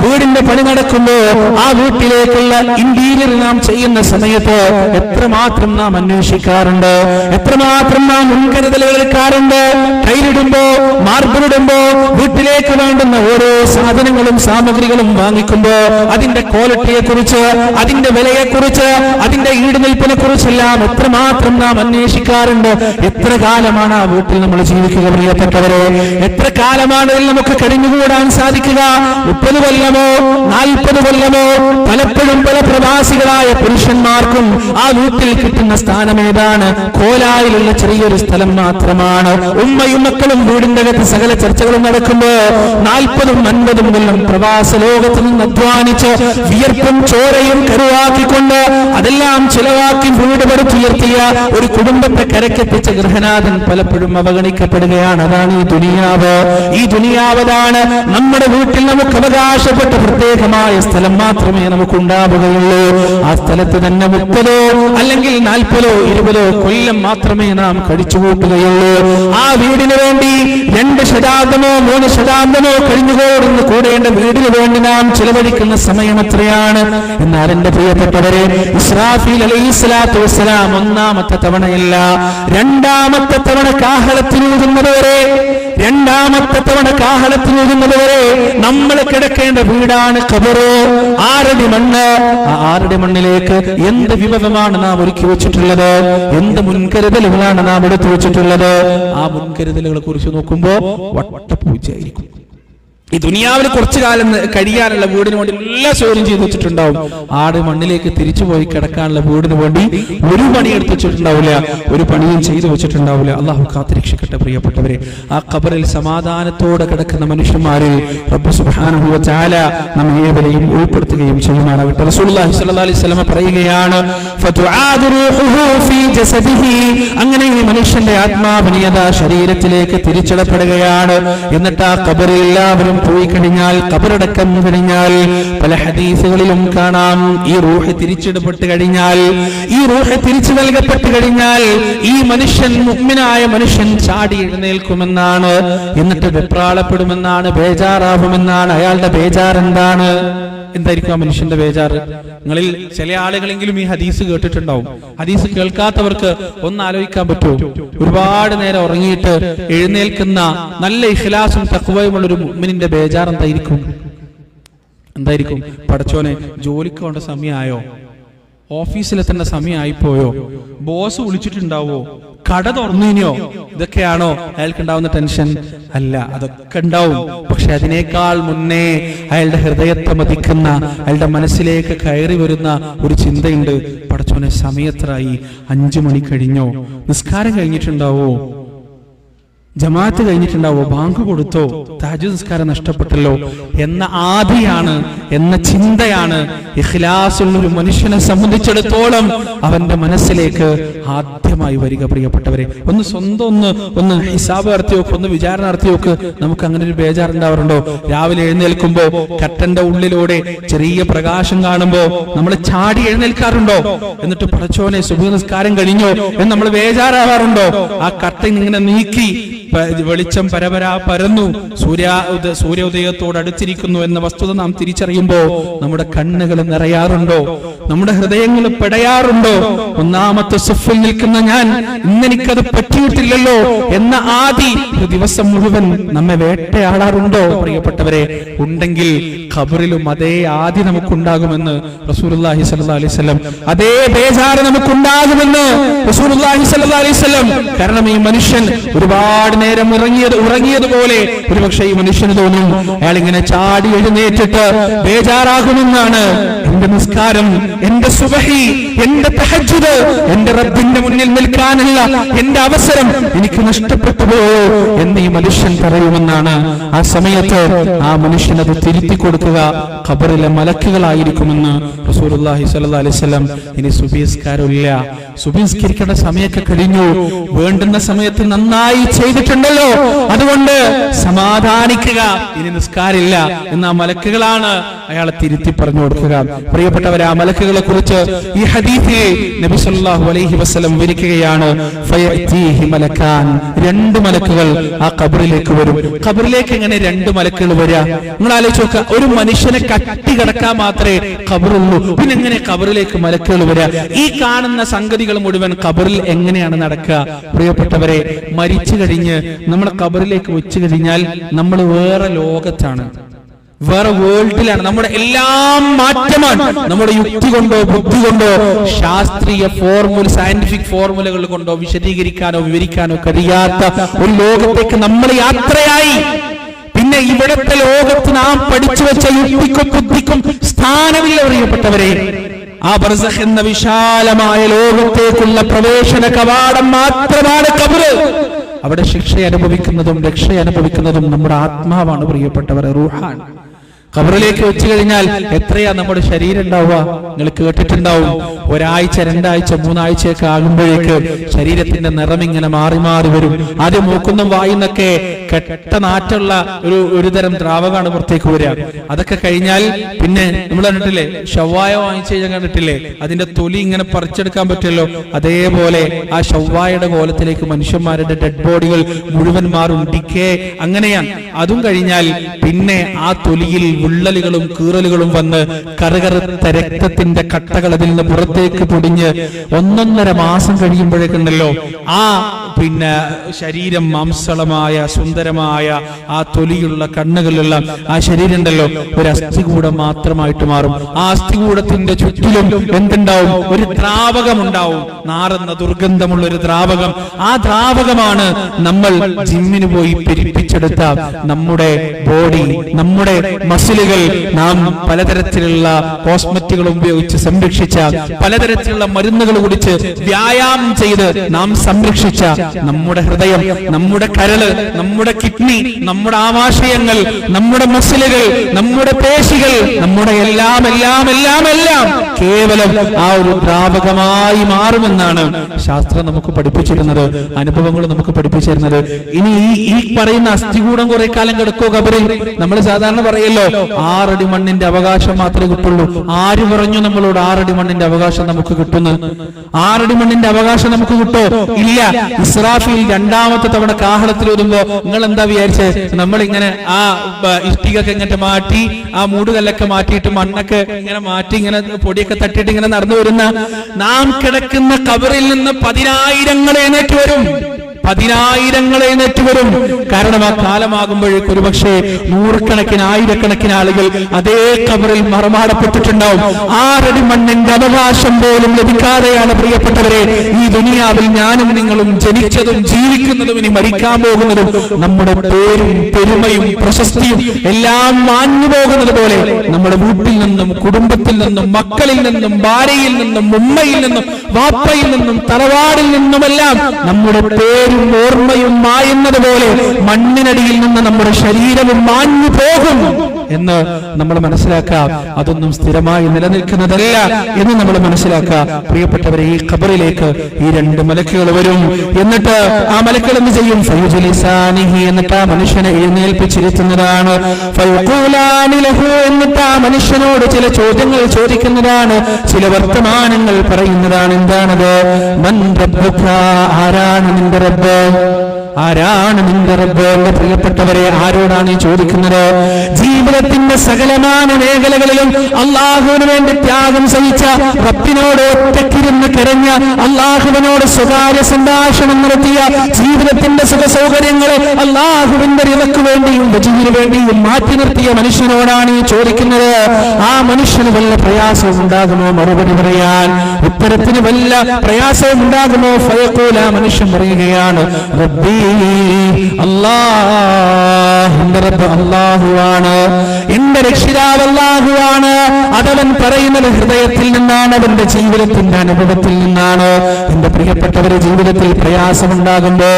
വീടിന്റെ പണി നടക്കുമ്പോ ആ വീട്ടിലേക്കുള്ള ഇന്റീരിയർ നാം ചെയ്യുന്ന സമയത്ത് എത്രമാത്രം നാം അന്വേഷിക്കാറുണ്ട്, എത്രമാത്രം നാം മുൻകരുതലുകൾ എടുക്കാറുണ്ട്. ടൈലിടുമ്പോ, മാർബിളിടുമ്പോ, വീട്ടിലേക്ക് വേണ്ടുന്ന ഓരോ സാധനങ്ങളും സാമഗ്രികളും വാങ്ങിക്കുമ്പോ അതിന്റെ ക്വാളിറ്റിയെ കുറിച്ച്, അതിന്റെ വിലയെ കുറിച്ച്, അതിന്റെ ഈടുനിൽപ്പിനെ കുറിച്ചെല്ലാം എത്രമാത്രം നാം അന്വേഷിക്കാറുണ്ട്. എത്ര കാലമാണ് ആ വീട്ടിൽ നമ്മൾ ജീവിക്കുക പ്രിയപ്പെട്ടവരെ? എത്ര കാലമാണ് ഇതിൽ നമുക്ക് കഴിഞ്ഞുകൂടാൻ സാധിക്കുക? 30 കൊല്ലമോ 40 കൊല്ലമോ? പലപ്പോഴും പല പ്രവാസികളായ പുരുഷന്മാർക്കും ആ വീട്ടിൽ കിട്ടുന്ന സ്ഥാനം ഏതാണ്? കോലായിലുള്ള ചെറിയൊരു സ്ഥലം മാത്രമാണ്. ഉമ്മയും മക്കളും വീടിന്റെ അകത്ത് സകല ചർച്ചകളും നടക്കുമ്പോ 40ഉം 50ഉം കൊല്ലം പ്രവാസ ലോകത്ത് നിന്ന് അധ്വാനിച്ച് വിയർപ്പും ചോരയും കരുവാക്കിക്കൊണ്ട് അതെല്ലാം ചിലവാക്കി വീട് പടുത്തുയർത്തിയ ഒരു കുടുംബത്തെ കരക്കെത്തിച്ച ഗൃഹനാഥൻ പലപ്പോഴും അവഗണിക്കപ്പെടുകയാണ്. അതാണ് ഈ ദുനിയാവ്. ഈ ദുനിയാവതാണ്. നമ്മുടെ വീട്ടിൽ നമുക്ക് അവകാശപ്പെട്ട പ്രത്യേകമായ സ്ഥലം മാത്രമേ നമുക്ക് ഉണ്ടാവുകയുള്ളൂ. ആ സ്ഥലത്ത് തന്നെ 30 അല്ലെങ്കിൽ 40 20 കൊല്ലം മാത്രമേ നാം കഴിച്ചുകൂട്ടുകയുള്ളൂ. ആ വീടിന് വേണ്ടി 2 ശതാബ്ദമോ 3 ശതാബ്ദമോ കഴിഞ്ഞുകൂടുന്ന കൂടേണ്ട വീടിന് വേണ്ടി നാം ചിലവഴിക്കുന്ന സമയം എത്രയാണ്? എന്നാൽ എന്റെ പ്രിയപ്പെട്ടവരെ, ഇസ്രാഫീൽ അലൈഹിസ്സലാത്തു വസ്സലാം ഒന്നാമത്തെ തവണയല്ല, 2ാമത്തെ തവണ കാഹളത്തിലൂതുന്നതുവരെ, 2ാമത്തെ തവണ കാഹളത്തിലൂതുന്നതുവരെ നമ്മൾ കിടക്കേണ്ട വീടാണ് ഖബറ്. 6 അടി മണ്ണ്. ആ 6 അടി മണ്ണിലേക്ക് എന്ത് വിഭവമാണ് നാം ഒരുക്കി വെച്ചിട്ടുള്ളത്? എന്ത് മുൻകരുതലുകളാണ് നാം എടുത്തു വെച്ചിട്ടുള്ളത്? ആ മുൻകരുതലുകളെ കുറിച്ച് നോക്കുമ്പോ വട്ടപ്പൂജയായിരിക്കും. ഈ ദുനിയാവിൽ കുറച്ചു കാലം കഴിയാനുള്ള വീടിന് വേണ്ടി എല്ലാ സൗകര്യം ചെയ്തു വെച്ചിട്ടുണ്ടാവും. 6 മണ്ണിലേക്ക് തിരിച്ചുപോയി കിടക്കാനുള്ള വീടിന് വേണ്ടി ഒരു പണി എടുത്തു വെച്ചിട്ടുണ്ടാവില്ല, ഒരു പണിയും ചെയ്തു വെച്ചിട്ടുണ്ടാവില്ല. അള്ളാഹു കാത്തിരക്ഷിക്കട്ടെ പ്രിയപ്പെട്ടവരെ. ആ ഖബറിൽ സമാധാനത്തോടെ കിടക്കുന്ന മനുഷ്യന്മാരിൽ റബ്ബ് സുബ്ഹാനഹു വ തആല നമ്മെ ഏവരെയും ഉൾപ്പെടുത്തുകയും ചെയ്യുമാറാകട്ടെ. റസൂലുള്ളാഹി സ്വല്ലല്ലാഹു അലൈഹി വസല്ലം പറയുകയാണ്, ഫതുആദു റൂഹുഹു ഫീ ജസദിഹി. അങ്ങനെ ഈ മനുഷ്യന്റെ ആത്മാവിനിയത ശരീരത്തിലേക്ക് തിരിച്ചിടപ്പെടുകയാണ്. എന്നിട്ട് ആ ഖബറിൽ എല്ലാവരും പോയി കഴിഞ്ഞാൽ, ഖബറടക്കം കഴിഞ്ഞാൽ, പല ഹദീസുകളിലും കാണാം, ഈ റൂഹ് തിരിച്ചിടപ്പെട്ട് കഴിഞ്ഞാൽ, ഈ റൂഹ് തിരിച്ചു നൽകപ്പെട്ട് കഴിഞ്ഞാൽ ഈ മനുഷ്യൻ, മുഅ്മിനായ മനുഷ്യൻ ചാടി എഴുന്നേൽക്കുമെന്നാണ്. എന്നിട്ട് വെപ്രാളപ്പെടുമെന്നാണ്, ബേജാറാവുമെന്നാണ്. അയാളുടെ ബേജാർ എന്താണ്? എന്തായിരിക്കും ആ മനുഷ്യന്റെ ബേജാറ്? നിങ്ങളിൽ ചില ആളുകളെങ്കിലും ഈ ഹദീസ് കേട്ടിട്ടുണ്ടാവും. ഹദീസ് കേൾക്കാത്തവർക്ക് ഒന്ന് ആലോചിക്കാൻ പറ്റുമോ? ഒരുപാട് നേരം ഉറങ്ങിയിട്ട് എഴുന്നേൽക്കുന്ന നല്ല ഇഖ്ലാസും തഖ്വയുമുള്ള ഒരു മുഅ്മിനിന്റെ ബേജാർ എന്തായിരിക്കും? പടച്ചോനെ, ജോലിക്ക് പോകേണ്ട സമയമായോ? ഓഫീസിലെത്തേണ്ട സമയമായിപ്പോയോ? ബോസ് വിളിച്ചിട്ടുണ്ടാവോ? കട തുറന്നിനോ? ഇതൊക്കെയാണോ അയാൾക്കുണ്ടാവുന്ന ടെൻഷൻ? അല്ല, അതൊക്കെ ഉണ്ടാവും. പക്ഷെ അതിനേക്കാൾ മുന്നേ അയാളുടെ ഹൃദയത്തെ മതിക്കുന്ന, അയാളുടെ മനസ്സിലേക്ക് കയറി വരുന്ന ഒരു ചിന്തയുണ്ട്. പടച്ചോനെ, സമയത്രായി? 5 മണി കഴിഞ്ഞോ? നിസ്കാരം കഴിഞ്ഞിട്ടുണ്ടാവോ? ജമാഅത്ത് കഴിഞ്ഞിട്ടുണ്ടാവോ? ബാങ്ക് കൊടുത്തോ? തഹജ്ജുദ് നിസ്കാരം നഷ്ടപ്പെട്ടല്ലോ എന്ന ആദിയാണ്, എന്ന ചിന്തയാണ് ഇഖ്ലാസുള്ള ഒരു മനുഷ്യനെ സംബന്ധിച്ചിടത്തോളം അവന്റെ മനസ്സിലേക്ക് ആദ്യമായി വരിക. പ്രിയപ്പെട്ടവരെ, ഒന്ന് ഹിസാബ് നടത്തി നോക്ക്, ഒന്ന് വിചാരണ നടത്തി നോക്ക്. നമുക്ക് അങ്ങനെ ഒരു ബേജാറുണ്ടാവാറുണ്ടോ? രാവിലെ എഴുന്നേൽക്കുമ്പോ കർട്ടന്റെ ഉള്ളിലൂടെ ചെറിയ പ്രകാശം കാണുമ്പോ നമ്മൾ ചാടി എഴുന്നേൽക്കാറുണ്ടോ? എന്നിട്ട് പടച്ചോനെ, സുബ്ഹ് നിസ്കാരം കഴിഞ്ഞോ എന്ന് നമ്മൾ ബേജാറാവാറുണ്ടോ? ആ കർട്ടൻ ഇങ്ങനെ നീക്കി വെളിച്ചം പരപരാ പരന്നു, സൂര്യോദയത്തോട് അടുത്തിരിക്കുന്നു എന്ന വസ്തുത നാം തിരിച്ചറിയുമ്പോ നമ്മുടെ കണ്ണുകൾ നിറയാറുണ്ടോ? നമ്മുടെ ഹൃദയങ്ങൾ പെടയാറുണ്ടോ? ഒന്നാമത്തെ സഫിൽ നിൽക്കുന്ന ഞാൻ ഇന്നെനിക്കത് പറ്റിയിട്ടില്ലല്ലോ എന്ന ആദി ദിവസം മുഴുവൻ നമ്മെ വേട്ടയാടാറുണ്ടോ? പ്രിയപ്പെട്ടവരെ, ഉണ്ടെങ്കിൽ ഖബറിലും അതേ ആദി നമുക്കുണ്ടാകുമെന്ന് റസൂലുള്ളാഹി സ്വല്ലല്ലാഹു അലൈഹി വസല്ലം, അതേ ബേജാറ് നമുക്കുണ്ടാകുമെന്ന് റസൂലുള്ളാഹി സ്വല്ലല്ലാഹു അലൈഹി വസല്ലം. കാരണം ഈ മനുഷ്യൻ ഒരുപാട് നേരം ഉറങ്ങിയതുപോലെ ഒരുപക്ഷെ ഈ മനുഷ്യന് തോന്നും അയാൾ ഇങ്ങനെ ചാടി എഴുന്നേറ്റിട്ട് ബേജാറാകുമെന്നാണ്. എന്റെ നിസ്കാരം, എന്റെ സുബഹി, എന്റെ തഹജ്ജുദ്, എന്റെ റബ്ബിന്റെ മുന്നിൽ നിൽക്കാനുള്ള എന്റെ അവസരം എനിക്ക് നഷ്ടപ്പെട്ടു പോയോ എന്ന് ഈ മനുഷ്യൻ പറയുമെന്നാണ്. ആ സമയത്ത് ആ മനുഷ്യൻ അത് തിരുത്തി കൊടുക്കുക ഖബറിലെ മലക്കുകളായിരിക്കുമെന്ന് റസൂലുള്ളാഹി സ്വല്ലല്ലാഹു അലൈഹി വസല്ലം. ഇനി സുബഹിസ്കാരമില്ല, സുബഹിസ്കരിക്കേണ്ട സമയമൊക്കെ കഴിഞ്ഞു, വേണ്ടുന്ന സമയത്ത് നന്നായി ചെയ്തിട്ടുണ്ടല്ലോ, അതുകൊണ്ട് സമാധാനിക്കുക, ഇനി നിസ്കാരമില്ല എന്ന മലക്കുകളാണ് അയാളെ തിരുത്തി പറഞ്ഞു കൊടുക്കുക. പ്രിയപ്പെട്ടവരെ, ആ മലക്കുകളെ കുറിച്ച് ഈ ഹദീസിൽ നബി സല്ലല്ലാഹു അലൈഹി വസല്ലം വിവരിക്കുകയാണ്. ഫയഅതീഹി മലക്കാൻ, 2 മലക്കുകൾ ആ ഖബറിലേക്ക് വരും. ഖബറിലേക്ക് എങ്ങനെ 2 മലക്കുകൾ വരിക? നിങ്ങൾ ആലോചിച്ച് നോക്കുക. ഒരു മനുഷ്യനെ കട്ടി കിടക്കാൻ മാത്രമേ ഖബറുള്ളൂ, പിന്നെ എങ്ങനെ ഖബറിലേക്ക് മലക്കുകൾ വരിക? ഈ കാണുന്ന സംഗതികൾ മുഴുവൻ ഖബറിൽ എങ്ങനെയാണ് നടക്കുക? പ്രിയപ്പെട്ടവരെ, മരിച്ചു കഴിഞ്ഞ് നമ്മളെ ഖബറിലേക്ക് വെച്ചു കഴിഞ്ഞാൽ നമ്മൾ വേറെ ലോകത്താണ്, വേറെ വേൾഡിലാണ്. നമ്മുടെ എല്ലാം മാറ്റമാണ്. നമ്മുടെ യുക്തി കൊണ്ടോ ബുദ്ധി കൊണ്ടോ ശാസ്ത്രീയ സയന്റിഫിക് ഫോർമുലകൾ കൊണ്ടോ വിശദീകരിക്കാനോ വിവരിക്കാനോ കഴിയാത്ത ഒരു ലോകത്തേക്ക് നമ്മൾ യാത്രയായി. പിന്നെ ഇവിടത്തെ ലോകത്ത് നാം പഠിച്ചു വെച്ച യുക്തിക്കും ബുദ്ധിക്കും സ്ഥാനമില്ല. പ്രിയപ്പെട്ടവരെ, ആ ബർസഖ് എന്ന വിശാലമായ ലോകത്തേക്കുള്ള പ്രവേശന കവാടം മാത്രമാണ് ഖബറ്. അവിടെ ശിക്ഷ അനുഭവിക്കുന്നതും രക്ഷ അനുഭവിക്കുന്നതും നമ്മുടെ ആത്മാവാണ്. പ്രിയപ്പെട്ടവരെ, റൂഹാണ്. ഖബറിലേക്ക് വെച്ചു കഴിഞ്ഞാൽ എത്രയാ നമ്മുടെ ശരീരം ഉണ്ടാവുക? നിങ്ങൾ കേട്ടിട്ടുണ്ടാവും, 1 ആഴ്ച 2 ആഴ്ച 3 ആഴ്ചയൊക്കെ ആകുമ്പോഴേക്ക് ശരീരത്തിന്റെ നിറം ഇങ്ങനെ മാറി മാറി വരും. ആദ്യം മൂക്കുന്നും വായിന്നൊക്കെ കെട്ട നാറ്റുള്ള ഒരു തരം ദ്രാവകമാണ് പുറത്തേക്ക് വരിക. അതൊക്കെ കഴിഞ്ഞാൽ പിന്നെ നമ്മൾ കണ്ടിട്ടില്ലേ, ഷവ്വായ വാങ്ങിച്ചു കഴിഞ്ഞാൽ കണ്ടിട്ടില്ലേ, അതിന്റെ തൊലി ഇങ്ങനെ പറിച്ചെടുക്കാൻ പറ്റുമല്ലോ. അതേപോലെ ആ ഷവ്വായയുടെ കോലത്തിലേക്ക് മനുഷ്യന്മാരുടെ ഡെഡ് ബോഡികൾ മുഴുവൻ മാറും. ഡിക്കേ അങ്ങനെയാണ്. അതും കഴിഞ്ഞാൽ പിന്നെ ആ തൊലിയിൽ വിള്ളലുകളും കീറലുകളും വന്ന് കറുകറുത്ത രക്തത്തിന്റെ കട്ടകൾ അതിൽ നിന്ന് പുറത്തേക്ക് പൊടിഞ്ഞ് 1.5 മാസം കഴിയുമ്പോഴേക്കുണ്ടല്ലോ ആ പിന്നെ ശരീരം മാംസളമായ സുന്ദരമായ ആ തൊലിയുള്ള കണ്ണുകളുള്ള ആ ശരീരം ഉണ്ടല്ലോ ഒരു അസ്ഥികൂടം മാത്രമായിട്ട് മാറും. ആ അസ്ഥികൂടത്തിന്റെ ചുറ്റിലും എന്തുണ്ടാവും? ഒരു ദ്രാവകം ഉണ്ടാവും, നാറുന്ന ദുർഗന്ധമുള്ള ഒരു ദ്രാവകം. ആ ദ്രാവകമാണ് നമ്മൾ ജിമ്മിന് പോയി പെരുപ്പിച്ചെടുത്ത നമ്മുടെ ബോഡി, നമ്മുടെ മസിലുകൾ, നാം പലതരത്തിലുള്ള കോസ്മെറ്റുകൾ ഉപയോഗിച്ച് സംരക്ഷിച്ച, പലതരത്തിലുള്ള മരുന്നുകൾ കുടിച്ച് വ്യായാമം ചെയ്ത് നാം സംരക്ഷിച്ച നമ്മുടെ ഹൃദയം, നമ്മുടെ കരള്, നമ്മുടെ കിഡ്നി, നമ്മുടെ ആമാശയങ്ങൾ, നമ്മുടെ മസിലുകൾ, നമ്മുടെ പേശികൾ, നമ്മുടെ എല്ലാം എല്ലാം എല്ലാം എല്ലാം കേവലം ആ ഒരു ദ്രാവകമായി മാറുമെന്നാണ് ശാസ്ത്രം നമുക്ക് പഠിപ്പിച്ചിരുന്നത്, അനുഭവങ്ങൾ നമുക്ക് പഠിപ്പിച്ചിരുന്നത്. ഇനി ഈ പറയുന്ന അസ്ഥികൂടം കുറെ കാലം കിടക്കോ ഖബറിൽ? നമ്മൾ സാധാരണ പറയല്ലോ 6 അടി മണ്ണിന്റെ അവകാശം മാത്രമേ കിട്ടുള്ളൂ. ആര് പറഞ്ഞു നമ്മളോട് 6 അടി മണ്ണിന്റെ അവകാശം നമുക്ക് കിട്ടുന്നു? 6 അടി മണ്ണിന്റെ അവകാശം നമുക്ക് കിട്ടോ? ഇല്ല. ഇസ്രാഫീൽ 2ാമത്തെ തവണ കാഹളത്തിൽ വരുമ്പോ നിങ്ങൾ എന്താ വിചാരിച്ചേ? നമ്മളിങ്ങനെ ആ ഇഷ്ടികൊക്കെ ഇങ്ങനെ മാറ്റി, ആ മൂടുകല്ലൊക്കെ മാറ്റിയിട്ട് മണ്ണൊക്കെ ഇങ്ങനെ മാറ്റി ഇങ്ങനെ പൊടിയൊക്കെ തട്ടിയിട്ട് ഇങ്ങനെ നടന്നു വരുന്ന നാം കിടക്കുന്ന ഖബറിൽ നിന്ന് 10,000 എഴുന്നേറ്റ് വരും. 10,000 എഴുന്നേറ്റ് വരും. കാരണം ആ കാലമാകുമ്പോഴേക്ക് ഒരു പക്ഷേ 100കണക്കിന് 1000കണക്കിന് ആളുകൾ അതേ ഖബറിൽ മറമാടപ്പെട്ടിട്ടുണ്ടാവും. 6 അടി മണ്ണിന്റെ അവകാശം പോലും ലഭിക്കാതെയാണ് പ്രിയപ്പെട്ടവരെ ഈ ദുനിയാവിൽ ഞാനും നിങ്ങളും ജനിച്ചതും ജീവിക്കുന്നതും ഇനി മരിക്കാൻ പോകുന്നതും. നമ്മുടെ പേരും പെരുമയും പ്രശസ്തിയും എല്ലാം മാഞ്ഞു പോകുന്നത് പോലെ നമ്മുടെ വീട്ടിൽ നിന്നും കുടുംബത്തിൽ നിന്നും മക്കളിൽ നിന്നും ഭാര്യയിൽ നിന്നും ഉമ്മയിൽ നിന്നും വാപ്പയിൽ നിന്നും തറവാടിൽ നിന്നുമെല്ലാം നമ്മുടെ പേരും ഓർമ്മയും മായുന്നത് പോലെ മണ്ണിനടിയിൽ നിന്ന് നമ്മുടെ ശരീരവും മാഞ്ഞു പോകും എന്ന് നമ്മൾ മനസ്സിലാക്കാം. അതൊന്നും സ്ഥിരമായി നിലനിൽക്കുന്നതല്ല എന്ന് നമ്മൾ മനസ്സിലാക്കാം. പ്രിയപ്പെട്ടവരെ, ഈ ഖബറിലേക്ക് ഈ 2 മലക്കുകൾ വരും. എന്നിട്ട് ആ മലക്കുകൾ എന്ത് ചെയ്യും? ഫയുജ്ലിസാനിഹി, എന്നിട്ട് ആ മനുഷ്യനെ എഴുന്നേൽപ്പിച്ചിരുത്തുന്നതാണ്. ഫയഖൂലാനി ലഹു, എന്നിട്ട് ആ മനുഷ്യനോട് ചില ചോദ്യങ്ങൾ ചോദിക്കുന്നതാണ്, ചില വർത്തമാനങ്ങൾ പറയുന്നതാണ്. എന്താണത്? മൻ റബ്ബുക, ആരാണ് നിന്റെ റബ്ബ്? ആരാണ് നിന്റെ റബ്ബ്? എന്റെ പ്രിയപ്പെട്ടവരെ, ആരോടാണ് ഈ ചോദിക്കുന്നത്? ജീവിതത്തിന്റെ സകലമായ മേഖലകളിലും അള്ളാഹുവിന് വേണ്ടി ത്യാഗം സഹിച്ച, റബ്ബിനോട് ഒറ്റക്കിരുന്ന് കരഞ്ഞ, അള്ളാഹുവിനോട് സ്വകാര്യ സംഭാഷണം നടത്തിയ, ജീവിതത്തിന്റെ സുഖ സൗകര്യങ്ങളെ അള്ളാഹുവിന്റെ റിളക്ക് വേണ്ടിയും വജീഹിന് വേണ്ടിയും മാറ്റി നിർത്തിയ മനുഷ്യനോടാണ് ഈ ചോദിക്കുന്നത്. ആ മനുഷ്യന് വല്ല പ്രയാസവും ഉണ്ടാകുമോ മറുപടി പറയാൻ? ഉത്തരത്തിന് വല്ല പ്രയാസവും ഉണ്ടാകുമോ? ഫയഖൂല, മനുഷ്യൻ പറയുകയാണ്, റബ്ബി അല്ലാഹ്, എന്റെ റബ്ബ് അല്ലാഹുവാണ്, എന്റെ രക്ഷിതാവ് അല്ലാഹുവാണ്. അതവൻ പറയുന്നത് ഹൃദയത്തിൽ നിന്നാണ്, അവന്റെ ജീവിതത്തിന്റെ അനുഭവത്തിൽ നിന്നാണ്. എന്റെ പ്രിയപ്പെട്ടവരുടെ ജീവിതത്തിൽ പ്രയാസമുണ്ടാകുമ്പോ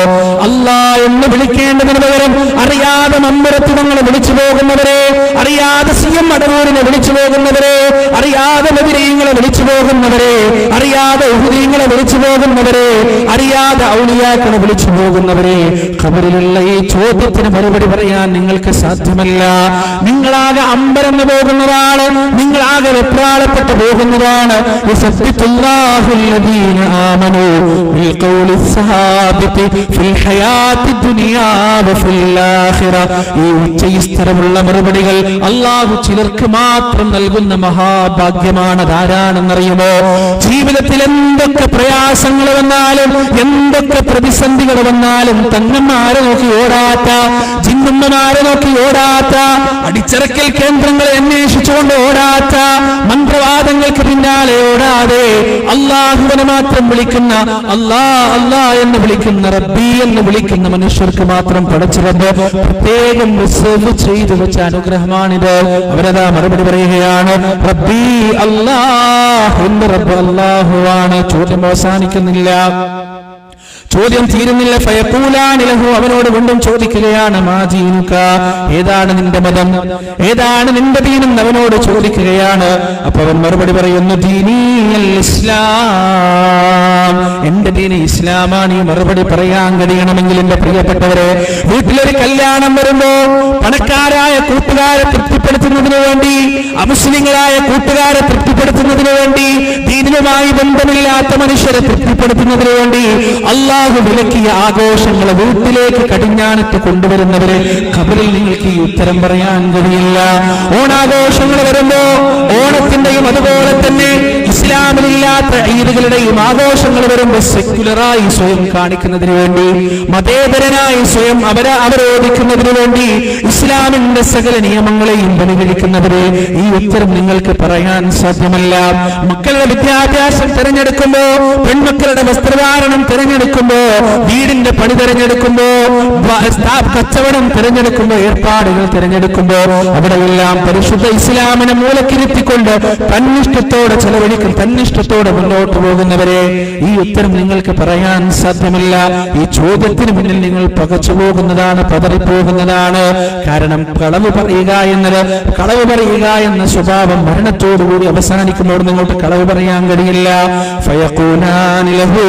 അല്ലാഹ് എന്ന് വിളിക്കേണ്ടതിന് പകരം അറിയാതെ മമ്പുറത്ത് തങ്ങളെ വിളിച്ചു പോകുന്നവരെ, അറിയാതെ CM അടവൂരിനെ വിളിച്ചു പോകുന്നവരെ, അറിയാതെ ബദരീങ്ങളെ വിളിച്ചു പോകുന്നവരെ, അറിയാതെ ഉഹുദീങ്ങളെ വിളിച്ചു പോകുന്നവരെ, അറിയാതെ ഔലിയാക്കളെ വിളിച്ചു പോകുന്നവരെ, ഖബറിലുള്ള ഈ ചോദ്യത്തിന് മറുപടി പറയാൻ നിങ്ങൾക്ക് സാധ്യമല്ല. നിങ്ങളാകെ അമ്പരന്ന് പോകുന്നതാണ്, നിങ്ങളാകെ വെപ്രാളപ്പെട്ട് പോകുന്നതാണ്. ഈ ഉച്ചസ്ഥിരമുള്ള മറുപടികൾ അല്ലാഹു ചിലർക്ക് മാത്രം നൽകുന്ന മഹാഭാഗ്യമാണ്. ധാരാണെന്നറിയുമോ? ജീവിതത്തിൽ എന്തൊക്കെ പ്രയാസങ്ങൾ വന്നാലും, എന്തൊക്കെ പ്രതിസന്ധികൾ വന്നാലും തങ്ങന്മാരെ നോക്കി ഓടാത്ത, ജിന്നുമ്മമാരെ നോക്കി ഓടാത്ത, അടിച്ചറക്കൽ കേന്ദ്രങ്ങളെ അന്വേഷിച്ചുകൊണ്ട് ഓടാത്ത, മന്ത്രവാദങ്ങൾക്ക് പിന്നാലെ ഓടാതെ അല്ലാഹുവിനെ മാത്രം വിളിക്കുന്ന, അല്ലാ അല്ലാ എന്ന് വിളിക്കുന്ന, റബ്ബി എന്ന് വിളിക്കുന്ന മനുഷ്യർക്ക് മാത്രം പടച്ച റബ്ബ് പ്രത്യേകം റിസർവ് ചെയ്തു വെച്ച അനുഗ്രഹമാണിത്. അവരതാ മറുപടി പറയുകയാണ്, റബ്ബി അല്ലാഹ്, എന്റെ റബ്ബ് അല്ലാഹുവാണ്. ചോദ്യം അവസാനിക്കുന്നില്ല, ചോദ്യം തീരുന്നില്ല. ഫയഖൂലാനി ലഹു, അവനോട് വീണ്ടും ചോദിക്കുകയാണ്, മാ ദീനുക, ഏതാണ് നിന്റെ മതം, ഏതാണ് നിന്റെ ദീൻ അവനോട് ചോദിക്കുകയാണ്. അപ്പൊ അവൻ മറുപടി പറയുന്നു, ദീനിയൽ ഇസ്ലാം, എന്റെ ദീൻ ഇസ്ലാമാണ്. ഈ മറുപടി പറയാൻ കഴിയണമെങ്കിൽ എന്റെ പ്രിയപ്പെട്ടവരെ, വീട്ടിലൊരു കല്യാണം വരുമ്പോ പണക്കാരായ കൂട്ടുകാരെ തൃപ്തിപ്പെടുത്തുന്നതിന് വേണ്ടി, അമുസ്ലിങ്ങളായ കൂട്ടുകാരെ തൃപ്തിപ്പെടുത്തുന്നതിന് വേണ്ടി, ദീനുമായി ബന്ധമില്ലാത്ത മനുഷ്യരെ തൃപ്തിപ്പെടുത്തുന്നതിന് വേണ്ടി അല്ലാഹു വിലക്കിയ ആഘോഷങ്ങളെ വീട്ടിലേക്ക് കടിഞ്ഞാണിട്ട് കൊണ്ടുവരുന്നവരെ ഖബറിൽ നിങ്ങൾക്ക് ഈ ഉത്തരം പറയാൻ കഴിയില്ല. ഓണാഘോഷങ്ങൾ വരുമ്പോ ഓണത്തിന്റെയും അതുപോലെ തന്നെ ഇസ്ലാമിലില്ലാത്ത ഈദുകളുടെയും ആഘോഷങ്ങൾ വരുമ്പോൾ സെക്യുലറായി സ്വയം കാണിക്കുന്നതിന് വേണ്ടി, മതേതരനായി സ്വയം അവരോധിക്കുന്നതിന് വേണ്ടി ഇസ്ലാമിന്റെ സകല നിയമങ്ങളെയും പരിഗണിക്കുന്നവരെ ഈ ഉത്തരം നിങ്ങൾക്ക് പറയാൻ സാധ്യമല്ല. മക്കളുടെ വിദ്യാഭ്യാസം തിരഞ്ഞെടുക്കുമ്പോ, പെൺമക്കളുടെ വസ്ത്രധാരണം തിരഞ്ഞെടുക്കുമ്പോ, വീടിന്റെ പണി തിരഞ്ഞെടുക്കുമ്പോ, കച്ചവടം തിരഞ്ഞെടുക്കുമ്പോ, ഏർപ്പാടുകൾ തിരഞ്ഞെടുക്കുമ്പോ, അവിടെയെല്ലാം പരിശുദ്ധ ഇസ്ലാമിനെ മൂലക്കിരുത്തിക്കൊണ്ട് തന്നിഷ്ടത്തോടെ ചെലവഴിക്കും, തന്നിഷ്ടത്തോടെ മുന്നോട്ട് പോകുന്നവരെ ഈ ഉത്തരം നിങ്ങൾക്ക് പറയാൻ സാധ്യമല്ല. ഈ ചോദ്യത്തിന് മുന്നിൽ നിങ്ങൾ പകച്ചു പോകുന്നതാണ്, പതറിപ്പോകുന്നതാണ്. കാരണം കളവ് പറയുക എന്നത്, കളവ് പറയുക എന്ന സ്വഭാവം മരണത്തോടുകൂടി അവസാനിക്കുന്നതോട് നിങ്ങൾക്ക് കളവ് പറയാൻ കഴിയില്ല. ഫയഖൂലാനി ലഹു,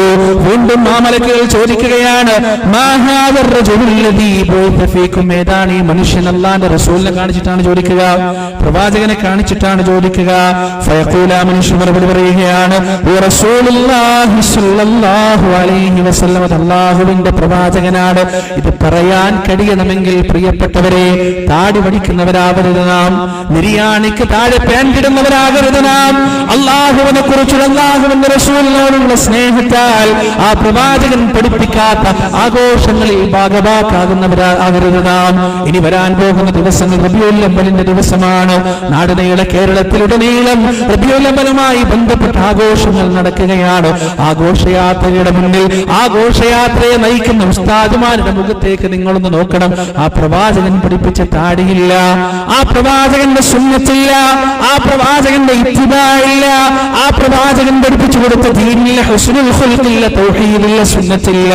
വീണ്ടും ആ മലക്കുകൾ ചോദിക്കുകയാണ്, മാ ഹാദർ റജുലുൽ ലദീ ബുഇസ ഫീകും, ഏതാണ് ഈ മനുഷ്യൻ? അല്ലാഹുവിന്റെ റസൂലിനെ കാണിച്ചിട്ടാണ് ചോദിക്കുക, പ്രവാചകനെ കാണിച്ചിട്ടാണ് ചോദിക്കുക. ഫയഖൂല, മനുഷ്യൻ മറുപടി പറയുകയാണ്, റസൂലുള്ളാഹി സ്വല്ലല്ലാഹു അലൈഹി വസല്ലം, അല്ലാഹുവിന്റെ പ്രവാചകനാണ്. ഇത് പറയാൻ കഴിയണമെങ്കിൽ പ്രിയപ്പെട്ടവരെ, താടി വടിക്കുന്നവരാകരുത് നാം, നിര്യാണിക്ക് താഴെ പാൻറിടുന്നവരാകരുത് നാം. അല്ലാഹുവിനെ കുറിച്ചുള്ള, അല്ലാഹുവിന്റെ റസൂലിനോടുള്ള സ്നേഹത്താൽ ആ പ്രവാചകൻ പഠിപ്പിക്കാത്ത ആഘോഷങ്ങളിൽ ഭാഗഭാക്കാകുന്നവരാകരുത് നാം. ഇനി വരാൻ പോകുന്ന ദിവസങ്ങൾ റബീഉൽ അവ്വലിന്റെ ദിവസമാണ്. നാടുനീളെ കേരളത്തിലുടനീളം റബീഉൽ അവ്വലുമായി ബന്ധപ്പെട്ട ആഘോഷങ്ങൾ നടക്കുകയാണ്. ആഘോഷയാത്രയുടെ മുന്നിൽ ആഘോഷയാത്രയെ നയിക്കുന്ന ഉസ്താദുമാരുടെ മുഖത്തേക്ക് നിങ്ങളൊന്ന് നോക്കണം. ആ പ്രവാചകൻ പഠിപ്പിച്ച താടിയില്ല, ആ പ്രവാചകന്റെ സുന്നത്തില്ല, ആ പ്രവാചകന്റെ ഇത്തിബാഇല്ല, ആ പ്രവാചകൻ പഠിപ്പിച്ചു കൊടുത്ത ദീനില്ല, ഹുസ്നുൽ ഖുൽഖില്ല, തൗഹീദില്ല, സുന്നത്തില്ല.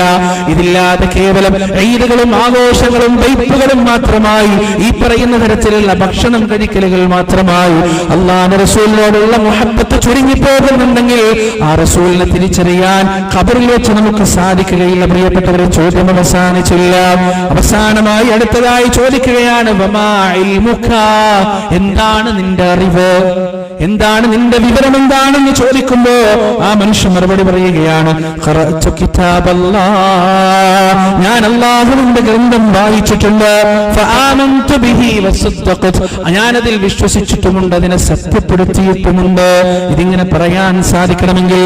ഇതില്ലാതെ കേവലം ഈദുകളും ആഘോഷങ്ങളും വൈപ്പുകളും മാത്രമായി, ഈ പറയുന്ന തരത്തിലുള്ള ഭക്ഷണം കഴിക്കലുകൾ മാത്രമായി അല്ലാഹുവിന്റെ റസൂലിനോടുള്ള മുഹബ്ബത്ത് ചുരുങ്ങിപ്പോകുന്നുണ്ടെങ്കിൽ ആ റസൂലിനെ തിരിച്ചറിയാൻ ഖബറിൽ വെച്ച് നമുക്ക് സാധിക്കുകയില്ല. പ്രിയപ്പെട്ടവരെ, ചോദ്യം അവസാനിച്ചില്ല. അവസാനമായി അടുത്തതായി ചോദിക്കുകയാണ്, വമാ ഇൽമുക, എന്താണ് നിന്റെ അറിവ്, എന്താണ് നിന്റെ വിവരം, എന്താണെന്ന് ചോദിക്കുമ്പോ ആ മനുഷ്യൻ മറുപടി പറയുകയാണ്, ഖറഅതു കിതാബല്ലാഹ്, ഞാൻ അല്ലാഹുവിന്റെ ഗ്രന്ഥം വായിച്ചിട്ടുണ്ട്, ഫആമൻതു ബിഹി വസദ്ദഖതു, ഞാനതിൽ വിശ്വസിച്ചിട്ടുമുണ്ട്, അതിനെ സത്യപ്പെടുത്തിയിട്ടുമുണ്ട്. ഇതിങ്ങനെ പറയാൻ സാധിക്കണമെങ്കിൽ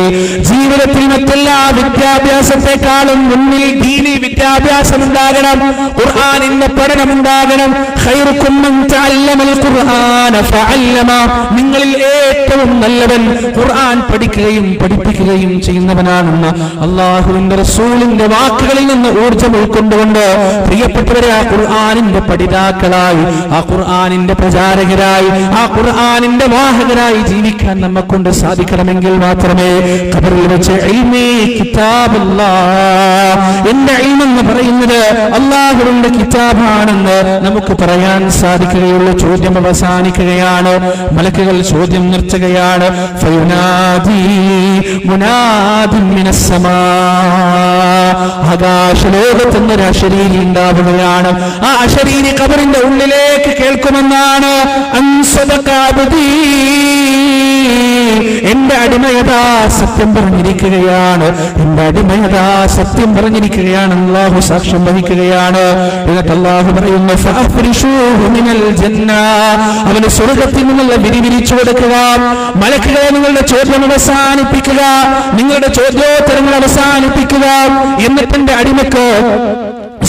ജീവിതത്തിൽ മറ്റെല്ലാ വിദ്യാഭ്യാസത്തെക്കാളും മുന്നിൽ ദീനി വിദ്യാഭ്യാസം ഉണ്ടാകണം, ഖുർആനിന്റെ പഠനം ഉണ്ടാകണം. ഖൈറുക്കും മൻ തഅല്ലമൽ ഖുർആന ഫഅല്ലമ, നിങ്ങളിൽ ഏറ്റവും നല്ലവൻ ഖുർആൻ പഠിക്കുകയും പഠിപ്പിക്കുകയും ചെയ്യുന്നവനാണെന്ന് അല്ലാഹുവിന്റെ റസൂലിന്റെ വാക്കുകളിൽ നിന്ന് ഊർജ്ജം ഉൾക്കൊണ്ടുകൊണ്ട് പ്രിയപ്പെട്ടവരെ, ആ ഖുർആനിന്റെ പഠിതാക്കളായി, ആ ഖുർആനിന്റെ പ്രചാരകരായി, ആ ഖുർആനിന്റെ വാഹകരായി ജീവിക്കാൻ നമ്മെക്കൊണ്ട് സാധിക്കണമെങ്കിൽ മാത്രമേ ഖബറിൽ വെച്ച് ഇൽമി കിതാബല്ലാഹ്, എന്റെ ഇൽമെന്ന് പറയുന്നത് അല്ലാഹുവിന്റെ കിതാബാണെന്ന് നമുക്ക് പറയാൻ സാധിക്കുകയുള്ളൂ. ചോദ്യം അവസാനിക്കുകയാണ്. മലക്കുകൾ ചോദിച്ചു, ചോദ്യം നിർത്തുകയാണ്. ഫയുനാദി മുനാദിൻ മിനസ്സമാ, ആകാശലോകത്തുനിന്നൊരു അശരീരി ഉണ്ടാവുകയാണ്. ആ അശരീരി ഖബറിന്റെ ഉള്ളിലേക്ക് കേൾക്കുമെന്നാണ്. എന്റെ അടിമയതാ സത്യം പറഞ്ഞിരിക്കുകയാണ്, എന്റെ അടിമയതാ സത്യം പറഞ്ഞിരിക്കുകയാണ്. അല്ലാഹു സാക്ഷ്യം വഹിക്കുകയാണ്. എന്നിട്ട് അല്ലാഹു പറയുന്നു, ഫഅഫ്രിശൂഹു മിനൽ ജന്ന, അവന് സ്വർഗ്ഗത്തിൽ നിന്നുള്ള വിരിവിരിച്ചു കൊടുക്കുക. മലക്കുകളെ നിങ്ങളുടെ ചോദ്യം അവസാനിപ്പിക്കുക, നിങ്ങളുടെ ചോദ്യോത്തരങ്ങൾ അവസാനിപ്പിക്കുക. എന്നിട്ട് എന്റെ അടിമക്ക്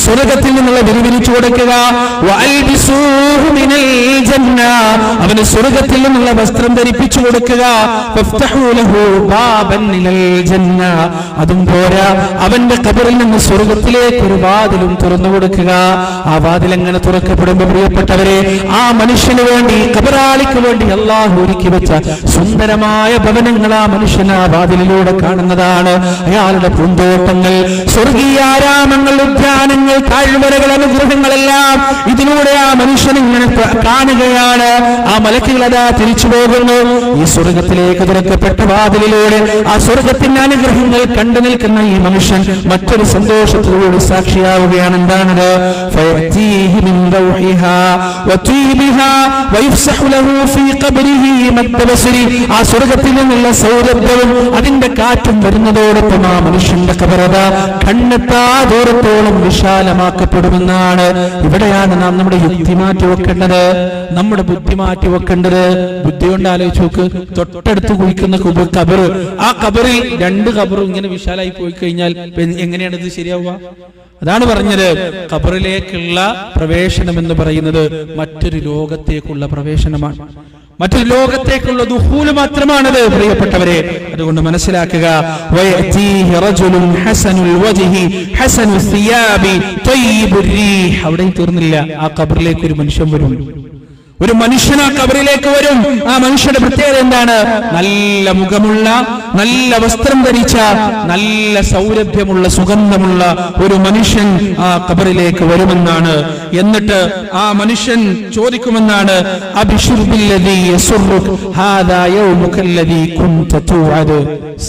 സ്വർഗ്ഗത്തിൽ നിന്നുള്ള വിരിവിരിച്ചു കൊടുക്കുക. വഅൽബിസൂഹു മിനൽ ജന്ന, അവന് സ്വർഗ്ഗത്തിൽ നിന്നുള്ള വസ്ത്രം ധരിപ്പിച്ചു കൊടുക്കുക. ഫഫ്തഹൂ ലഹു ബാബൻ ഇലൽ ജന്ന, അതും പോരാ, അവന്റെ ഖബറിൽ നിന്ന് സ്വർഗ്ഗത്തിലേക്ക് ഒരു വാതിലും തുറന്നു കൊടുക്കുക. ആ വാതിൽ എങ്ങനെ തുറക്കപ്പെടുമ്പോൾ പ്രിയപ്പെട്ടവരെ, ആ മനുഷ്യന് വേണ്ടി, ഖബറാളിക്ക് വേണ്ടി അല്ലാഹു ഒരുക്കി വെച്ച സുന്ദരമായ ഭവനങ്ങൾ ആ മനുഷ്യൻ ആ വാതിലിലൂടെ കാണുന്നതാണ്. അയാളുടെ പൂന്തോട്ടങ്ങൾ, സ്വർഗീയാരാമങ്ങൾ, ഉദ്യാനങ്ങൾ, താഴ്വരകൾ, അനുഗ്രഹങ്ങളെല്ലാം ഇതിലൂടെ ആ മനുഷ്യൻ ഇങ്ങനെ കാണുകയാണ്. ആ മലക്കുകൾ അതാ തിരിച്ചു പോകുന്നു. ഈ സ്വർഗത്തിലേക്ക് തുറക്കപ്പെട്ട വാതിലിലൂടെ ആ സ്വർഗത്തിന്റെ അനുഗ്രഹങ്ങൾ കണ്ടു നിൽക്കുന്ന ഈ മനുഷ്യൻ മറ്റൊരു സന്തോഷത്തോട് സാക്ഷിയാവുകയാണ്. എന്താണത്? ആ സ്വർഗത്തിൽ നിന്നുള്ള സൗരഭ്യവും അതിന്റെ കാറ്റും വരുന്നതോടൊപ്പം ആ മനുഷ്യന്റെ ഖബറത കണ്ണെത്താ ദൂരത്തോളം വിശാലമാക്കപ്പെടുമെന്നാണ്. ഇവിടെയാണ് നാം നമ്മുടെ യുക്തി മാറ്റി വെക്കേണ്ടത്, നമ്മുടെ ബുദ്ധി മാറ്റി വെക്കേണ്ടത്. ബുദ്ധി കൊണ്ട് ആലോചിച്ച് നോക്ക്, തൊട്ടടുത്ത് കുഴിക്കുന്ന ഖബർ, ആ ഖബറിൽ രണ്ട് ഖബറും ഇങ്ങനെ വിശാലായി പോയി കഴിഞ്ഞാൽ എങ്ങനെയാണ് ഇത് ശരിയാവുക? അതാണ് പറഞ്ഞത്, ഖബറിലേക്കുള്ള പ്രവേശനം എന്ന് പറയുന്നത് മറ്റൊരു ലോകത്തേക്കുള്ള പ്രവേശനമാണ്, മറ്റൊരു ലോകത്തേക്കുള്ള ദുഖൂല് മാത്രമാണത് പ്രിയപ്പെട്ടവരെ. അതുകൊണ്ട് മനസ്സിലാക്കുക, അവിടെ തീർന്നില്ല. ആ ഖബറിലേക്ക് ഒരു മനുഷ്യൻ വരും, ഒരു മനുഷ്യൻ ആ ഖബറിലേക്ക് വരും. ആ മനുഷ്യന്റെ പ്രത്യേകത എന്താണ്? നല്ല മുഖമുള്ള, നല്ല വസ്ത്രം ധരിച്ച, നല്ല സൗരഭ്യമുള്ള, സുഗന്ധമുള്ള ഒരു മനുഷ്യൻ ആ ഖബറിലേക്ക് വരുമെന്നാണ്. എന്നിട്ട് ആ മനുഷ്യൻ ചോദിക്കുമെന്നാണ്,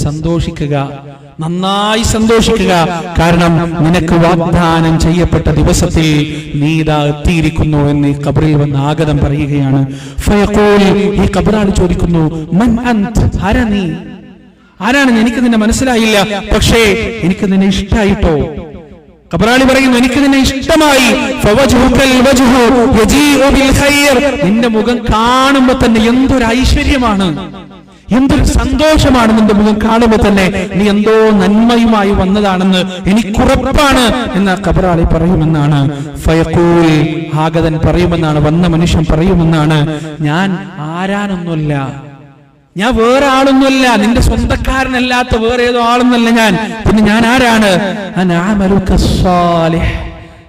സന്തോഷിക്കുക, നന്നായി സന്തോഷിക്കുക, കാരണം നിനക്ക് വാഗ്ദാനം ചെയ്യപ്പെട്ട ദിവസത്തിൽ നീ ഇതാ എത്തിയിരിക്കുന്നു എന്ന് ഈ ഖബറിൽ വന്ന് ആഗതം പറയുകയാണ്. ഫയഖൂൽ, ഈ ഖബറാളി ചോദിക്കുന്നു, മൻ അൻത്, ആരാ നീ? ആരാണ്? എനിക്ക് നിന്നെ മനസ്സിലായില്ല, പക്ഷേ എനിക്ക് നിന്നെ ഇഷ്ടായിട്ടോ? ഖബറാളി പറയുന്നു, എനിക്ക് നിന്നെ ഇഷ്ടമായി. നിന്റെ മുഖം കാണുമ്പോ തന്നെ എന്തൊരു ഐശ്വര്യമാണ്, എന്തൊരു സന്തോഷമാണ് നിന്റെ മുഖം കാണുമ്പോൾ തന്നെ. നീ എന്തോ നന്മയുമായി വന്നതാണെന്ന് എനിക്കുറപ്പാണ് എന്ന് ഖബറാളി പറയുമെന്നാണ്. ഫയഖൂൽ, ആഗതൻ പറയുമെന്നാണ്, വന്ന മനുഷ്യൻ പറയുമെന്നാണ്, ഞാൻ ആരാനൊന്നുമല്ല, ഞാൻ വേറെ ആളൊന്നുമല്ല, നിന്റെ സ്വന്തക്കാരനല്ലാത്ത വേറെ ഏതോ ആളൊന്നുമല്ല ഞാൻ. പിന്നെ ഞാൻ ആരാണ്?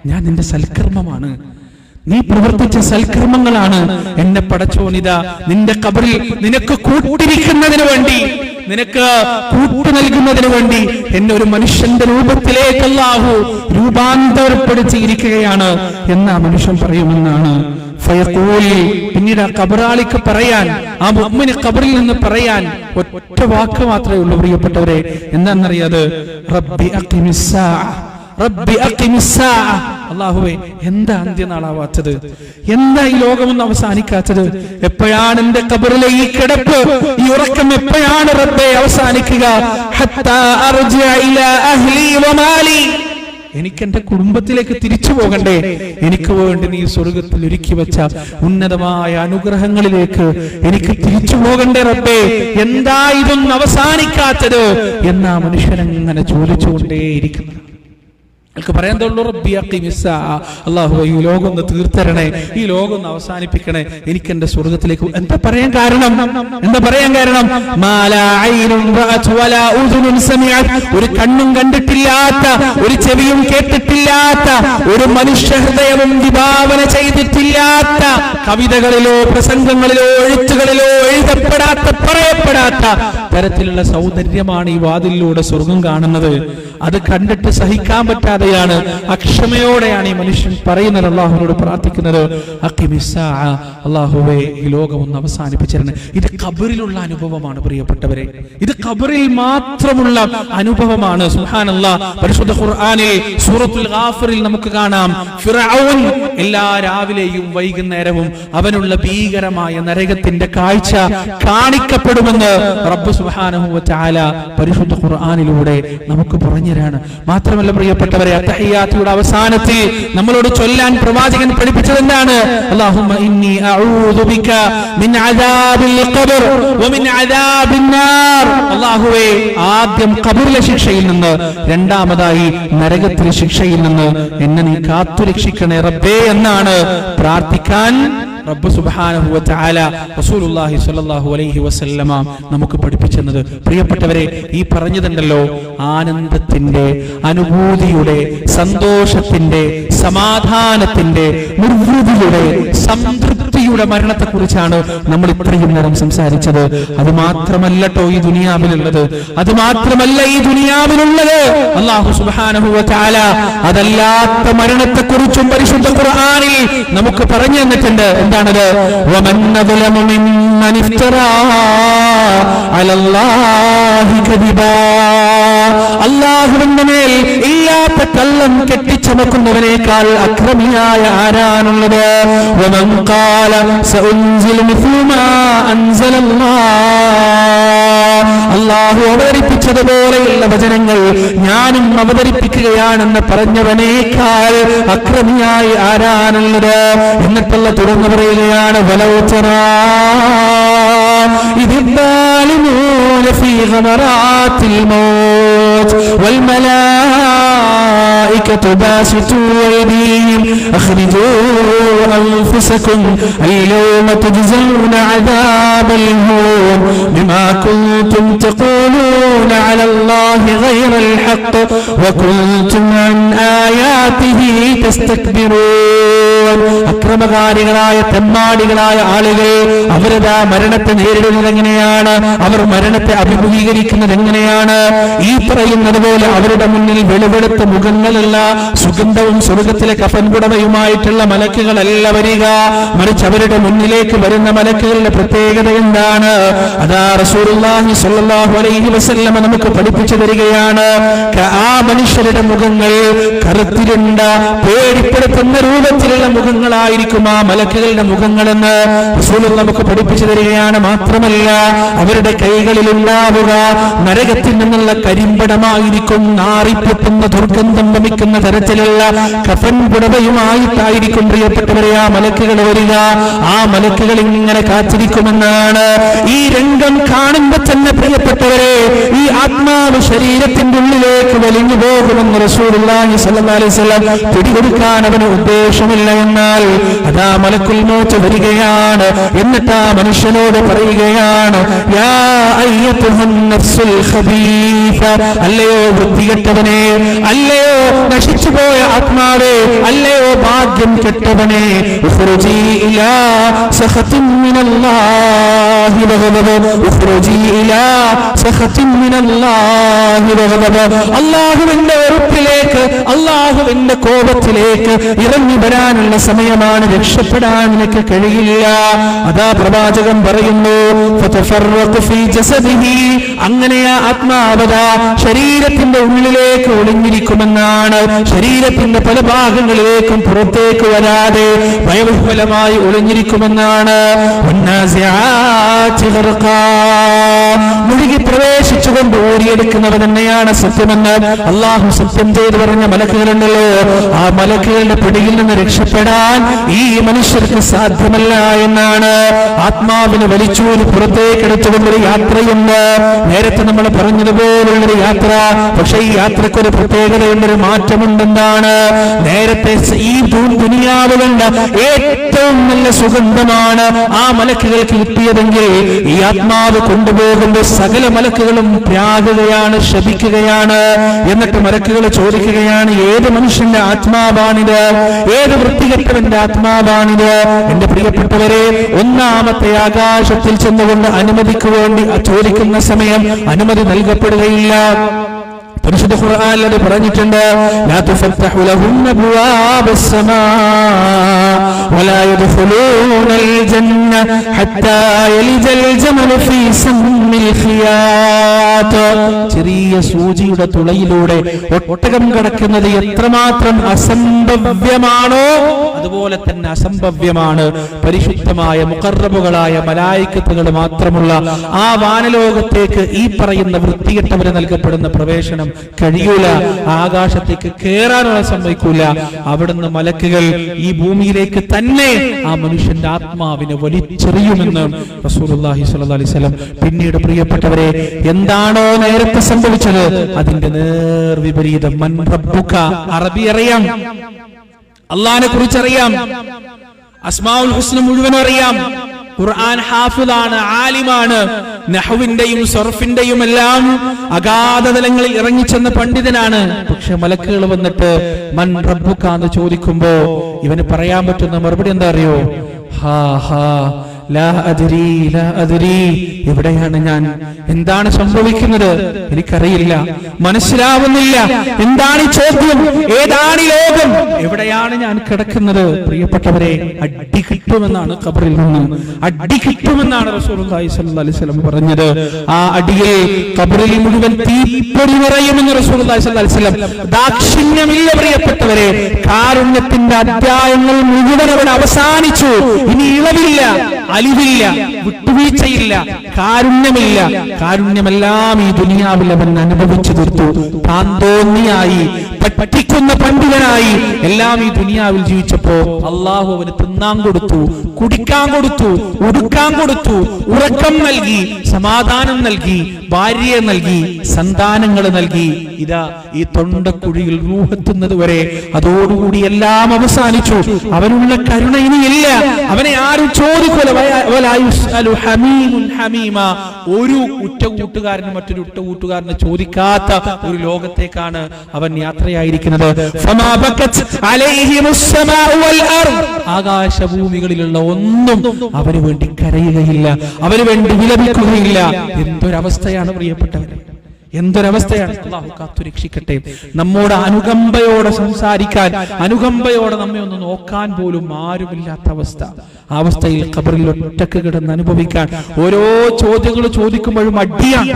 ഞാൻ നിന്റെ സൽക്കർമ്മമാണ്, നീ പ്രവർത്തിച്ച സൽക്കർമ്മങ്ങളാണ്. എന്നെ പടച്ചോനിതാ നിന്റെ ഖബറിൽ നിനക്ക് കൂട്ടിരിക്കുന്നതിന് വേണ്ടി, നിനക്ക് കൂട്ടു നൽകുന്നതിന് വേണ്ടി എന്നെ ഒരു മനുഷ്യന്റെ രൂപത്തിലേക്ക് അല്ലാഹു രൂപാന്തരപ്പെടുത്തിയിരിക്കുകയാണ് എന്ന് ആ മനുഷ്യൻ പറയുമെന്നാണ്. പിന്നീട് ആ ഖബറാളിക്ക് പറയാൻ, ആ മുഅ്മിന് ഖബറിൽ നിന്ന് പറയാൻ ഒറ്റ വാക്ക് മാത്രമേ ഉള്ളൂ പ്രിയപ്പെട്ടവരെ. എന്താണെന്നറിയാത്? റബ്ബി അഖിമിസ്സാ, റബ്ബി അഖിമിസ്സാ. അല്ലാഹുവേ, എന്താ അന്ത്യനാളാവാത്തത്? എന്താ ഈ ലോകമൊന്നും അവസാനിക്കാത്തത്? എപ്പോഴാണ് എന്റെ ഖബറിലെ ഈ കിടപ്പ്, ഈ ഉറക്കം എപ്പോഴാണ് റബ്ബേ അവസാനിക്കുക? ഹത്താ അർജിഅ ഇലാ അഹ്ലി വമാലി, എനിക്ക് എന്റെ കുടുംബത്തിലേക്ക് തിരിച്ചു പോകണ്ടേ? എനിക്ക് വേണ്ടി നീ സ്വർഗത്തിൽ ഒരുക്കി വെച്ച ഉന്നതമായ അനുഗ്രഹങ്ങളിലേക്ക് എനിക്ക് തിരിച്ചു പോകണ്ടേ റബ്ബേ? എന്താ ഇതൊന്നും അവസാനിക്കാത്തത് എന്ന് ആ മനുഷ്യനങ്ങനെ ചോദിച്ചുകൊണ്ടേയിരിക്കുന്നു. പറയാൻ തോന്നുന്നു, റബ്ബി അഖിമിസ്സാ, അല്ലാഹുവേ ഈ ലോകം ഒന്ന് തീർത്തരണേ, ഈ ലോകം ഒന്ന് അവസാനിപ്പിക്കണേ, എനിക്ക് എന്റെ സ്വർഗത്തിലേക്ക്. എന്താ പറയാൻ കാരണം? എന്താ പറയാൻ കാരണം? ഒരു കണ്ണും കണ്ടിട്ടില്ലാത്ത, ഒരു ചെവിയും കേട്ടിട്ടില്ലാത്ത, ഒരു മനുഷ്യ ഹൃദയവും വിഭാവന ചെയ്തിട്ടില്ലാത്ത, കവിതകളിലോ പ്രസംഗങ്ങളിലോ എഴുത്തുകളിലോ എഴുതപ്പെടാത്ത, പറയപ്പെടാത്ത തരത്തിലുള്ള സൗന്ദര്യമാണ് ഈ വാതിലിലൂടെ സ്വർഗം കാണുന്നത്. അത് കണ്ടിട്ട് സഹിക്കാൻ പറ്റാതെയാണ്, അക്ഷമയോടെയാണ് ഈ മനുഷ്യൻ പറയുന്നത്, അള്ളാഹുവിനോട് പ്രാർത്ഥിക്കുന്നത്, അള്ളാഹുവേ ഈ ലോകം ഒന്ന് അവസാനിപ്പിച്ചിരുന്നു. ഇത് ഖബറിലുള്ള അനുഭവമാണ് പ്രിയപ്പെട്ടവരെ, ഇത് ഖബറിൽ മാത്രമുള്ള അനുഭവമാണ്. സുബ്ഹാനല്ലാഹ്, പരിശുദ്ധ ഖുർആനിൽ സൂറത്തുൽ ഗാഫിറിൽ നമുക്ക് കാണാം, ഫിർഔൻ എല്ലാ രാവിലെയും വൈകുന്നേരവും അവനുള്ള ഭീകരമായ നരകത്തിന്റെ കാഴ്ച കാണിക്കപ്പെടുമെന്ന് റബ്ബ് സുബ്ഹാനഹു വ തആല പരിശുദ്ധ ഖുർആനിലൂടെ നമുക്ക് പറഞ്ഞുതരാണ്. മാത്രമല്ല പ്രിയപ്പെട്ടവരെ, അത്തഹിയ്യാത്തിന്റെ അവസാനത്തിൽ നമ്മളോട് ചൊല്ലാൻ പ്രവാചകൻ പഠിപ്പിച്ചത് എന്താണ്? അല്ലാഹുമ്മ ഇന്നി അഊദു ബിക മിൻ അദാബിൽ ഖബർ വ മിൻ അദാബിൻ നാർ. അല്ലാഹുവേ, ആദ്യം ഖബറിലെ ശിക്ഷയിൽ നിന്ന്, രണ്ടാമതായി നരകത്തിലെ ശിക്ഷയിൽ നിന്ന് എന്നെ നീ കാത്തുരക്ഷിക്കണേ റബ്ബേ എന്നാണ് പ്രാർത്ഥിക്കാൻ റബ്ബ് സുബ്ഹാനഹു വ തആല റസൂലുള്ളാഹി സ്വല്ലല്ലാഹു അലൈഹി വസല്ലമ നമുക്ക് പഠിപ്പിച്ചത്. പ്രിയപ്പെട്ടവരെ, ഈ പറഞ്ഞതുണ്ടല്ലോ, ആനന്ദത്തിന്റെ, അനുഭൂതിയുടെ, സന്തോഷത്തിന്റെ, സമാധാനത്തിന്റെ, നിർവൃതിയുടെ, സംതൃപ്തിയുടെ മരണത്തെക്കുറിച്ചാണ് നമ്മൾ ഇത്രയും നേരം സംസാരിച്ചത്. അത് മാത്രമല്ലട്ടോ ഈ ദുനിയാവിലുള്ളത്, അത് മാത്രമല്ല ഈ ദുനിയാവിലുള്ളത്. അല്ലാഹു സുബ്ഹാനഹു വ തആല അതല്ലാത്ത മരണത്തെക്കുറിച്ചും പരിശുദ്ധ ഖുർആനിൽ നമുക്ക് പറഞ്ഞു തന്നിട്ടുണ്ട്. എന്താണത്? വമൻ അദ്ലമു മിമ്മൻ ഇഫ്തറാ അലല്ലാഹി കദിബാ. അല്ലാഹുവിന്റെ മേൽ ഇല്ലാത്ത കള്ളം കെട്ടിച്ചമക്കുന്നവനേക്കാൾ അക്രമിയായ ആരാണുള്ളത്? വമൻ ഖാല സഉൻസിലു മിസ്ലു മാ അൻസലല്ലാഹ്. അല്ലാഹു അവതരിപ്പിച്ചതുപോലെയുള്ള വചനങ്ങൾ ഞാനും അവതരിപ്പിക്കുകയാണെന്ന് പറഞ്ഞവനേക്കാൾ അക്രമിയായി ആരാണുള്ളത്? എന്നിട്ടുള്ള തുടർന്ന് പറയുകയാണ്, വലൗ തറാ ഇദ് الظالمون في غمرات الموت والملائكة باسطوا أيديهم أخرجوا أنفسكم اليوم تجزون عذاب الهون بما كنتم تقولون على الله غير الحق وكنتم عن آياته تستكبرون. അക്രമകാരികളായ തെമ്മാടികളായ ആളുകൾ അവരതാ മരണത്തെ നേരിടുന്നത് എങ്ങനെയാണ്? അവർ മരണത്തെ അഭിമുഖീകരിക്കുന്നത് എങ്ങനെയാണ്? ഈ പറയുന്നത് പോലെ അവരുടെ മുന്നിൽ വെളുവെളുത്ത മുഖങ്ങളുള്ള സുഗന്ധവും സ്വർഗത്തിലെ കഫൻകുടമയുമായിട്ടുള്ള മലക്കുകളല്ല വരിക, മറിച്ച് അവരുടെ മുന്നിലേക്ക് വരുന്ന മലക്കുകളുടെ പ്രത്യേകത എന്താണ്? അതാ റസൂലുള്ളാഹി സ്വല്ലല്ലാഹു അലൈഹി വസല്ലം നമുക്ക് പഠിപ്പിച്ചു തരികയാണ്. ആ മനുഷ്യരുടെ മുഖങ്ങൾ കറുത്തിരുണ്ട പേടിപ്പെടുത്തുന്ന രൂപത്തിലുള്ള മുഖങ്ങളായിരിക്കും ആ മലക്കുകളുടെ മുഖങ്ങളെന്ന് റസൂലുള്ളാഹി നമുക്ക് പഠിപ്പിച്ചു തരികയാണ്. മാത്രമല്ല, അവരുടെ കൈകളിൽ ഉണ്ടാവുക നരകത്തിൽ നിന്നുള്ള കരിമ്പടമായിരിക്കും, നാറിപ്പൊട്ടുന്ന ദുർഗന്ധം വമിക്കുന്ന തരത്തിലുള്ള കഫൻ പുടവയുമായിട്ടായിരിക്കും പ്രിയപ്പെട്ടവരെ ആ മലക്കുകൾ വരിക. ആ മലക്കുകൾ ഇങ്ങനെ കാത്തിരിക്കുമെന്നാണ്. ഈ രംഗം കാണുമ്പോൾ തന്നെ പ്രിയപ്പെട്ടവരെ, ഈ ആത്മാവ് ശരീരത്തിന്റെ ഉള്ളിലേക്ക് വലിഞ്ഞു പോകുമെന്ന് റസൂലുള്ളാഹി സ്വല്ലല്ലാഹു അലൈഹി വസല്ലം പിടികൊടുക്കാൻ അവന് ഉദ്ദേശമില്ല. എന്നാൽ അതാ മലക്കുൽ മൗത്ത് വരികയാണ്. എന്നിട്ട് ആ മനുഷ്യനോട് പറയുകയാണ്, യാ അയ്യത്തുഹൻ നഫ്സുൽ ഖബീസ, അല്ലയോ വൃത്തികെട്ടവനെ, അല്ലയോ നശിച്ചുപോയ ആത്മാവേ, അല്ലയോ ഭാഗ്യം കെട്ടവനെ, ഉഖ്റുജി ഇലാ സഖത്തിൻ മിനല്ലാഹി വഗദബ, ഉഖ്റുജി ഇലാ സഖത്തിൻ മിനല്ലാഹി വഗദബ. അല്ലാഹുവിന്റെ വെറുപ്പിലേക്ക്, അല്ലാഹുവിന്റെ കോപത്തിലേക്ക് ഇറങ്ങി വരാനുള്ള സമയമാണ്. രക്ഷപ്പെടാൻ നിനക്ക് കഴിയില്ല. അതാ പ്രവാചകൻ പറയുന്നു, ഫതഫറഖു ഫീ ജസദിഹി, അങ്ങനെ ആത്മാവതാ ശരീരത്തിന്റെ ഉള്ളിലേക്ക് ഒളിഞ്ഞിരിക്കുമെന്നാണ്. ശരീരത്തിന്റെ പല ഭാഗങ്ങളിലേക്കും പുറത്തേക്ക് വരാതെ ഭയബഹുലമായി ഒളിഞ്ഞിരിക്കുമെന്നാണ്. മുഴുകി പ്രവേശിച്ചുകൊണ്ട് ഓടിയെടുക്കുന്നവ തന്നെയാണ് സത്യമെന്ന് അള്ളാഹു സത്യം ചെയ്ത് പറഞ്ഞ മലക്കുകളുണ്ടല്ലോ, ആ മലക്കുകളുടെ പിടിയിൽ നിന്ന് രക്ഷപ്പെടാൻ ഈ മനുഷ്യർക്ക് സാധ്യമല്ല എന്നാണ്. ആത്മാവിനെ വലിച്ചൂരി പുറത്തേക്ക് എടുത്തുകൊണ്ടൊരു യാത്രയുണ്ട്. നേരത്തെ നമ്മൾ പറഞ്ഞതുപോലുള്ളൊരു യാത്ര. പക്ഷെ ഈ യാത്രക്കൊരു പ്രത്യേകതയുണ്ടൊരു മാറ്റമുണ്ടെന്താണ്? നേരത്തെ ഈ ദുനിയാവ് കണ്ട ഏറ്റവും നല്ല സുഗന്ധമാണ് ആ മലക്കുകൾക്ക് കിട്ടിയതെങ്കിൽ ഈ ആത്മാവ് കൊണ്ടുപോകുമ്പോൾ സകല മലക്കുകളും പ്രാകുകയാണ്, ശപിക്കുകയാണ്. എന്നിട്ട് മലക്കുകൾ ചോദിക്കുകയാണ്, ഏത് മനുഷ്യന്റെ ആത്മാവാണിത്? ഏത് വൃത്തികെട്ടവന്റെ ആത്മാവാണിത്? എന്റെ പ്രിയപ്പെട്ടവരെ, ഒന്നാമത്തെ ആകാശത്തിൽ ചെന്നുകൊണ്ട് അനുമതിക്ക് വേണ്ടി ചോദിക്കുന്ന സമയം അനുമതി നൽകപ്പെടുകയില്ല. പരിശുദ്ധ ഖുർആനിൽ അത് പറഞ്ഞിട്ടുണ്ട്, ലാ തുഫത്തഹു ലഹും അബ്വാബസ് സമാ വലാ യദ്ഖുലൂനൽ ജന്ന ഹത്താ യലിജൽ ജമലു ഫീ സമ്മിൽ ഖിയാത്ത്. ചെറിയ സൂചിയുടെ തുളയിലൂടെ ഒട്ടകം കടക്കുന്നത് എത്രമാത്രം അസംഭവ്യമാണോ അതുപോലെ തന്നെ അസംഭവ്യമാണ് പരിശുദ്ധമായ മുഖർറബുകളായ മലായിക്കത്തുകൾ മാത്രമുള്ള ആ വാനലോകത്തേക്ക് ഈ പറയുന്ന വൃത്തികെട്ടവരെ നൽകപ്പെടുന്ന പ്രവേശനം കഴിയൂല. ആകാശത്തേക്ക് കയറാനുള്ള സമ്മതിക്കൂല. അവിടുന്ന് മലക്കുകൾ ഈ ഭൂമിയിലേക്ക് തന്നെ ആ മനുഷ്യന്റെ ആത്മാവിനെ വലിച്ചെറിയുമെന്ന് റസൂലുള്ളാഹി സ്വല്ലല്ലാഹി അലൈഹി വസല്ലം. പിന്നീട് പ്രിയപ്പെട്ടവരെ, എന്താണോ നേരത്തെ സംഭവിച്ചത് അതിന്റെ നേർവിപരീതം. മൻ റബ്ബുക, അറബി അറിയാം, അള്ളാഹിനെ കുറിച്ച് അറിയാം, അസ്മാഉൽ ഹുസ്ന മുഴുവൻ അറിയാം, ഖുർആൻ ഹാഫിളാണ്, ആലിമാണ്, നഹ്വിന്റെയും സർഫിന്റെയും എല്ലാം അഗാധ തലങ്ങളിൽ ഇറങ്ങിച്ചെന്ന പണ്ഡിതനാണ്. പക്ഷെ മലക്കുകൾ വന്നിട്ട് മൻ റബ്ബുക എന്ന് ചോദിക്കുമ്പോ ഇവന് പറയാൻ പറ്റുന്ന മറുപടി എന്താ അറിയോ? ഹാ ഹാ ലാ അദ്രി ലാ അദ്രി. എവിടെയാണ് ഞാൻ? എന്താണ് സംഭവിക്കുന്നത്? എനിക്കറിയില്ല, മനസ്സിലാവുന്നില്ല. എന്താണ് ഈ ചോദ്യം? ഏതാണ് ഈ ലോകം? എവിടെയാണ് ഞാൻ കിടക്കുന്നത്? പ്രിയപ്പെട്ടവരെ, അടി കിട്ടുമെന്നാണ് ഖബറിൽ നിന്ന്, അടി കിട്ടുമെന്നാണ് റസൂലുള്ളാഹി സ്വല്ലല്ലാഹി അലൈഹി വസല്ലം പറഞ്ഞത്. ആ അടിയിൽ ഖബറിൽ മുഴുവൻ തീപ്പൊരി നിറയുമെന്ന് റസൂലുള്ളാഹി സ്വല്ലല്ലാഹി അലൈഹി വസല്ലം. ദാക്ഷിണ്യമില്ല പ്രിയപ്പെട്ടവരെ. കാരുണ്യത്തിന്റെ അധ്യായങ്ങൾ മുഴുവൻ അവിടെ അവസാനിച്ചു. ഇനി ഇളവില്ല, അലിവില്ല, വിട്ടുവീഴ്ചയില്ല, കാരുണ്യമില്ല. കാരുണ്യമെല്ലാം ഈ ദുനിയാവിൽ അവൻ അനുഭവിച്ചു തീർത്തു. താന്തോന്നിയായി, പറ്റിക്കുന്ന പണ്ഡിതനായി എല്ലാം ഈ ദുനിയാവിൽ ജീവിച്ചപ്പോ അള്ളാഹു അവന് തിന്നാൻ കൊടുത്തു, കുടിക്കാൻ കൊടുത്തു, ഉടുക്കാൻ കൊടുത്തു, ഉറക്കം നൽകി, സമാധാനം നൽകി, ഭാര്യയെ നൽകി, സന്താനങ്ങൾ നൽകി. ഇതാ ഈ തൊണ്ടക്കുഴിയിൽ റൂഹെത്തുന്നത് വരെ അതോടുകൂടി എല്ലാം അവസാനിച്ചു. അവനുള്ള കരുണ ഇനിയില്ല. അവനെ ആരും ചോദിക്കൂല. ഒരു ഉറ്റ കൂട്ടുകാരന് മറ്റൊരു ഉറ്റ കൂട്ടുകാരനെ ചോദിക്കാത്ത ഒരു ലോകത്തേക്കാണ് അവൻ യാത്രയായിരിക്കുന്നത്. ആകാശഭൂമികളിലുള്ള ഒന്നും അവന് വേണ്ടി കരയുകയില്ല, അവന് വേണ്ടി വിലപിക്കുകയില്ല. എന്തൊരവസ്ഥയാണ് പ്രിയപ്പെട്ടവരെ, എന്തൊരവസ്ഥയാണ്. അല്ലാഹു കാത്തുരക്ഷിക്കട്ടെ. നമ്മോട് അനുകമ്പയോടെ സംസാരിക്കാൻ, അനുകമ്പയോടെ നമ്മെ ഒന്ന് നോക്കാൻ പോലും ആരുമില്ലാത്ത അവസ്ഥ. ആ അവസ്ഥയിൽ ഖബറിൽ ഒറ്റക്ക് കിടന്ന് അനുഭവിക്കാൻ ഓരോ ചോദ്യങ്ങൾ ചോദിക്കുമ്പോഴും അടിയാണ്.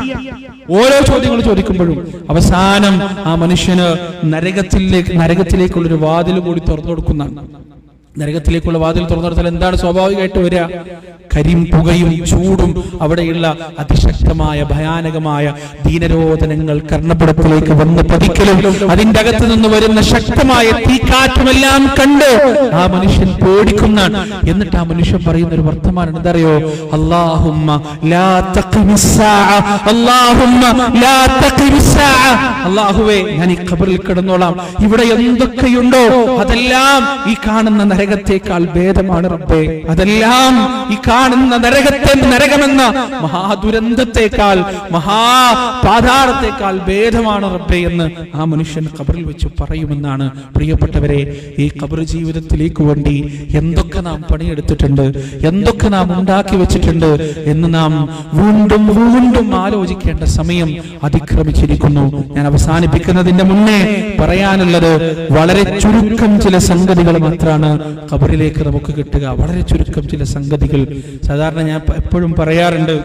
ഓരോ ചോദ്യങ്ങൾ ചോദിക്കുമ്പോഴും അവസാനം ആ മനുഷ്യന് നരകത്തിലേക്കുള്ളൊരു വാതിൽ കൂടി തുറന്നു കൊടുക്കുന്നതാണ്. നരകത്തിലേക്കുള്ള വാതിൽ തുറന്നു കൊടുത്താൽ എന്താണ് സ്വാഭാവികമായിട്ട് വരിക? കരിയും പുകയും ചൂടും അവിടെയുള്ള അതിശക്തമായ ഭയാനകമായ ദീനരോധനങ്ങൾ കർണപടത്തിലേക്ക് വന്ന് പതിക്കലും അതിന്റെ അകത്ത് നിന്ന് വരുന്ന ശക്തമായ തീക്കാറ്റുമെല്ലാം കണ്ട് ആ മനുഷ്യൻ പേടിക്കുന്നതാണ്. എന്നിട്ട് ആ മനുഷ്യൻ പറയുന്ന ഒരു വർത്തമാനം എന്തറിയോ? അല്ലാഹുമ്മ ലാ തഖിമിസ്സാഅ, അല്ലാഹുമ്മ ലാ തഖിമിസ്സാഅ. അല്ലാഹുവേ, ഞാൻ ഈ ഖബറിൽ കിടന്നോളാം, ഇവിടെ എന്തൊക്കെയുണ്ടോ അതെല്ലാം ഈ കാണുന്ന നരകത്തേക്കാൾ ഭേദമാണ് റബ്ബേ. അതെല്ലാം ഈ കാണുന്ന നരകമെന്ന മഹാദുരന്തത്തെക്കാൾ, മഹാപാതാളത്തെക്കാൾ ഭേദമാണ് റബ്ബേ എന്ന് ആ മനുഷ്യൻ ഖബറിൽ വെച്ച് പറയുമെന്നാണ്. പ്രിയപ്പെട്ടവരെ, ഈ ഖബർ ജീവിതത്തിലേക്ക് വേണ്ടി എന്തൊക്കെ നാം പണിയെടുത്തിട്ടുണ്ട്, എന്തൊക്കെ നാം ഉണ്ടാക്കി വെച്ചിട്ടുണ്ട് എന്ന് നാം വീണ്ടും വീണ്ടും ആലോചിക്കേണ്ട സമയം അതിക്രമിച്ചിരിക്കുന്നു. ഞാൻ അവസാനിപ്പിക്കുന്നതിന്റെ മുന്നേ പറയാനുള്ളത് വളരെ ചുരുക്കം ചില സംഗതികൾ മാത്രമാണ് ഖബറിലേക്ക് നമുക്ക് കിട്ടുക. വളരെ ചുരുക്കം ചില സംഗതികൾ. സാധാരണ ഞാൻ എപ്പോഴും പറയാറുണ്ട്,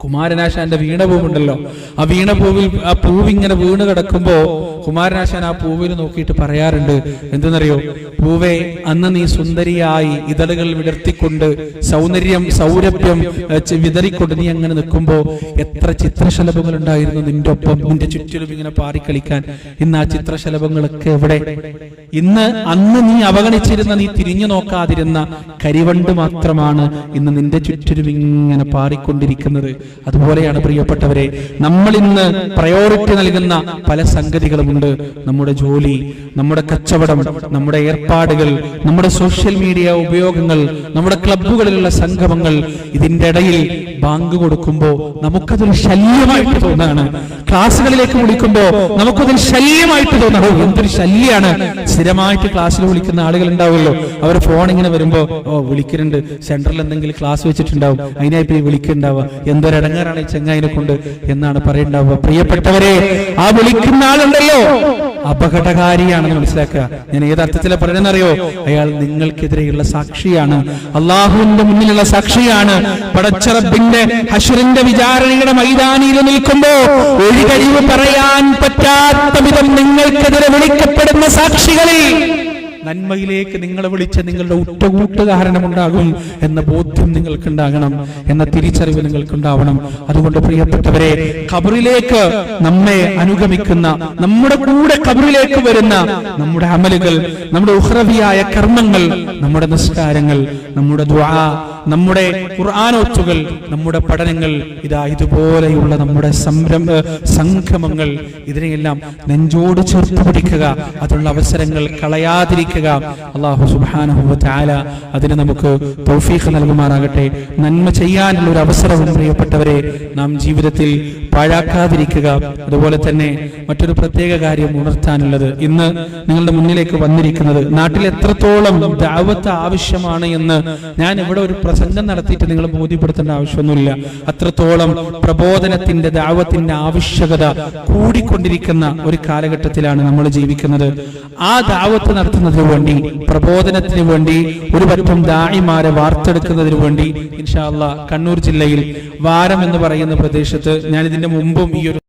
കുമാരനാശാന്റെ വീണപൂവുണ്ടല്ലോ, ആ വീണപൂവിൽ ആ പൂവിങ്ങനെ വീണ് കിടക്കുമ്പോ കുമാരനാശാൻ ആ പൂവിൽ നോക്കിയിട്ട് പറയാറുണ്ട്, എന്തെന്നറിയോ? പൂവേ, അന്ന് നീ സുന്ദരിയായി ഇതളുകൾ വിടർത്തിക്കൊണ്ട് സൗരഭ്യം വിതറിക്കൊണ്ട് നീ അങ്ങനെ നിൽക്കുമ്പോ എത്ര ചിത്രശലഭങ്ങൾ ഉണ്ടായിരുന്നു നിന്റെ ഒപ്പം, നിന്റെ ചുറ്റിലും ഇങ്ങനെ പാറിക്കളിക്കാൻ. ഇന്ന് ആ ചിത്രശലഭങ്ങളൊക്കെ എവിടെ? അന്ന് നീ അവഗണിച്ചിരുന്ന, നീ തിരിഞ്ഞു നോക്കാതിരുന്ന കരിവണ്ട് മാത്രമാണ് ഇന്ന് നിന്റെ ചുറ്റിലും ഇങ്ങനെ പാറിക്കൊണ്ടിരിക്കുന്നത്. അതുപോലെയാണ് പ്രിയപ്പെട്ടവരെ, നമ്മൾ ഇന്ന് പ്രയോറിറ്റി നൽകുന്ന പല സംഗതികളുമുണ്ട്. നമ്മുടെ ജോലി, നമ്മുടെ കച്ചവടം, നമ്മുടെ ഏർപ്പാടുകൾ, നമ്മുടെ സോഷ്യൽ മീഡിയ ഉപയോഗങ്ങൾ, നമ്മുടെ ക്ലബ്ബുകളിലുള്ള സംഗമങ്ങൾ. ഇതിന്റെ ഇടയിൽ ബാങ്ക് കൊടുക്കുമ്പോൾ നമുക്കതൊരു ശല്യമായിട്ട് തോന്നാണ്. ക്ലാസ്സുകളിലേക്ക് വിളിക്കുമ്പോൾ നമുക്കതൊരു ശല്യമായിട്ട് തോന്നാണ്. എന്തൊരു ശല്യാണ്. സ്ഥിരമായിട്ട് ക്ലാസ്സിൽ വിളിക്കുന്ന ആളുകൾ ഉണ്ടാവുമല്ലോ, അവർ ഫോൺ ഇങ്ങനെ വരുമ്പോ വിളിക്കുന്നുണ്ട്, സെന്ററിൽ എന്തെങ്കിലും ക്ലാസ് വെച്ചിട്ടുണ്ടാവും, അതിനായി പോയി വിളിക്കുന്നുണ്ടാവുക, എന്തൊരടങ്ങാറാണ് ഈ ചെങ്ങായിനെ കൊണ്ട് എന്നാണ് പറയുണ്ടാവുക. പ്രിയപ്പെട്ടവരെ, ആ വിളിക്കുന്ന ആളുണ്ടല്ലോ അപകടകാരിയാണെന്ന് മനസ്സിലാക്കുക. ഞാൻ ഏത് അർത്ഥത്തിലെ പറയുന്നറിയോ? അയാൾ നിങ്ങൾക്കെതിരെയുള്ള സാക്ഷിയാണ്, അള്ളാഹുവിന്റെ മുന്നിലുള്ള സാക്ഷിയാണ്. പടച്ച റബ്ബിന്റെ ഹശ്റിന്റെ വിചാരണയുടെ മൈതാനിയിൽ നിൽക്കുമ്പോ ഒരു കഴിവ് പറയാൻ പറ്റാത്ത വിധം നിങ്ങൾക്കെതിരെ വിളിക്കപ്പെടുന്ന സാക്ഷികളിൽ നന്മയിലേക്ക് നിങ്ങളെ വിളിച്ച നിങ്ങളുടെ കൂട്ടുകാരനമുണ്ടാകും എന്ന ബോധ്യം നിങ്ങൾക്കുണ്ടാകണം, എന്ന തിരിച്ചറിവ് നിങ്ങൾക്കുണ്ടാവണം. അതുകൊണ്ട് പ്രിയപ്പെട്ടവരെ, ഖബറിലേക്ക് നമ്മെ അനുഗമിക്കുന്ന, നമ്മുടെ കൂടെ ഖബറിലേക്ക് വരുന്ന നമ്മുടെ അമലുകൾ, നമ്മുടെ ഉഖ്റവിയായ കർമ്മങ്ങൾ, നമ്മുടെ നിസ്കാരങ്ങൾ, നമ്മുടെ ദുആ, നമ്മുടെ ഖുർആനോത്തുകൾ, നമ്മുടെ പഠനങ്ങൾ, ഇതുപോലെയുള്ള നമ്മുടെ സംഗമങ്ങൾ, ഇതിനെയെല്ലാം നെഞ്ചോട് ചേർത്ത് പിടിക്കുക. അതിനുള്ള അവസരങ്ങൾ കളയാതിരിക്കുക. അല്ലാഹു സുബ്ഹാനഹു വ തആല അതിന് നമുക്ക് തൗഫീഖ് നൽകുമാറാകട്ടെ. നന്മ ചെയ്യാനുള്ള ഒരു അവസരവും പ്രിയപ്പെട്ടവരെ നാം ജീവിതത്തിൽ പാഴാക്കാതിരിക്കുക. അതുപോലെ തന്നെ മറ്റൊരു പ്രത്യേക കാര്യം ഉണർത്താനുള്ളത്, ഇന്ന് നിങ്ങളുടെ മുന്നിലേക്ക് വന്നിരിക്കുന്നത് നാട്ടിൽ എത്രത്തോളം ദഅവത്ത് ആവശ്യമാണ് എന്ന് ഞാൻ ഇവിടെ ഒരു പ്രസംഗം നടത്തിയിട്ട് നിങ്ങൾ ബോധ്യപ്പെടുത്തേണ്ട ആവശ്യമൊന്നുമില്ല. അത്രത്തോളം പ്രബോധനത്തിന്റെ, ദഅവത്തിന്റെ ആവശ്യകത കൂടിക്കൊണ്ടിരിക്കുന്ന ഒരു കാലഘട്ടത്തിലാണ് നമ്മൾ ജീവിക്കുന്നത്. ആ ദഅവത്ത് നടത്തുന്നതിന് വേണ്ടി, പ്രബോധനത്തിന് വേണ്ടി, ഒരു പറ്റം ദാഇമാരെ വാർത്തെടുക്കുന്നതിന് വേണ്ടി ഇൻഷാ അല്ലാഹ് കണ്ണൂർ ജില്ലയിൽ വാരം എന്ന് പറയുന്ന പ്രദേശത്ത്, ഞാൻ ഇതിന്റെ മുമ്പും ഈ ഒരു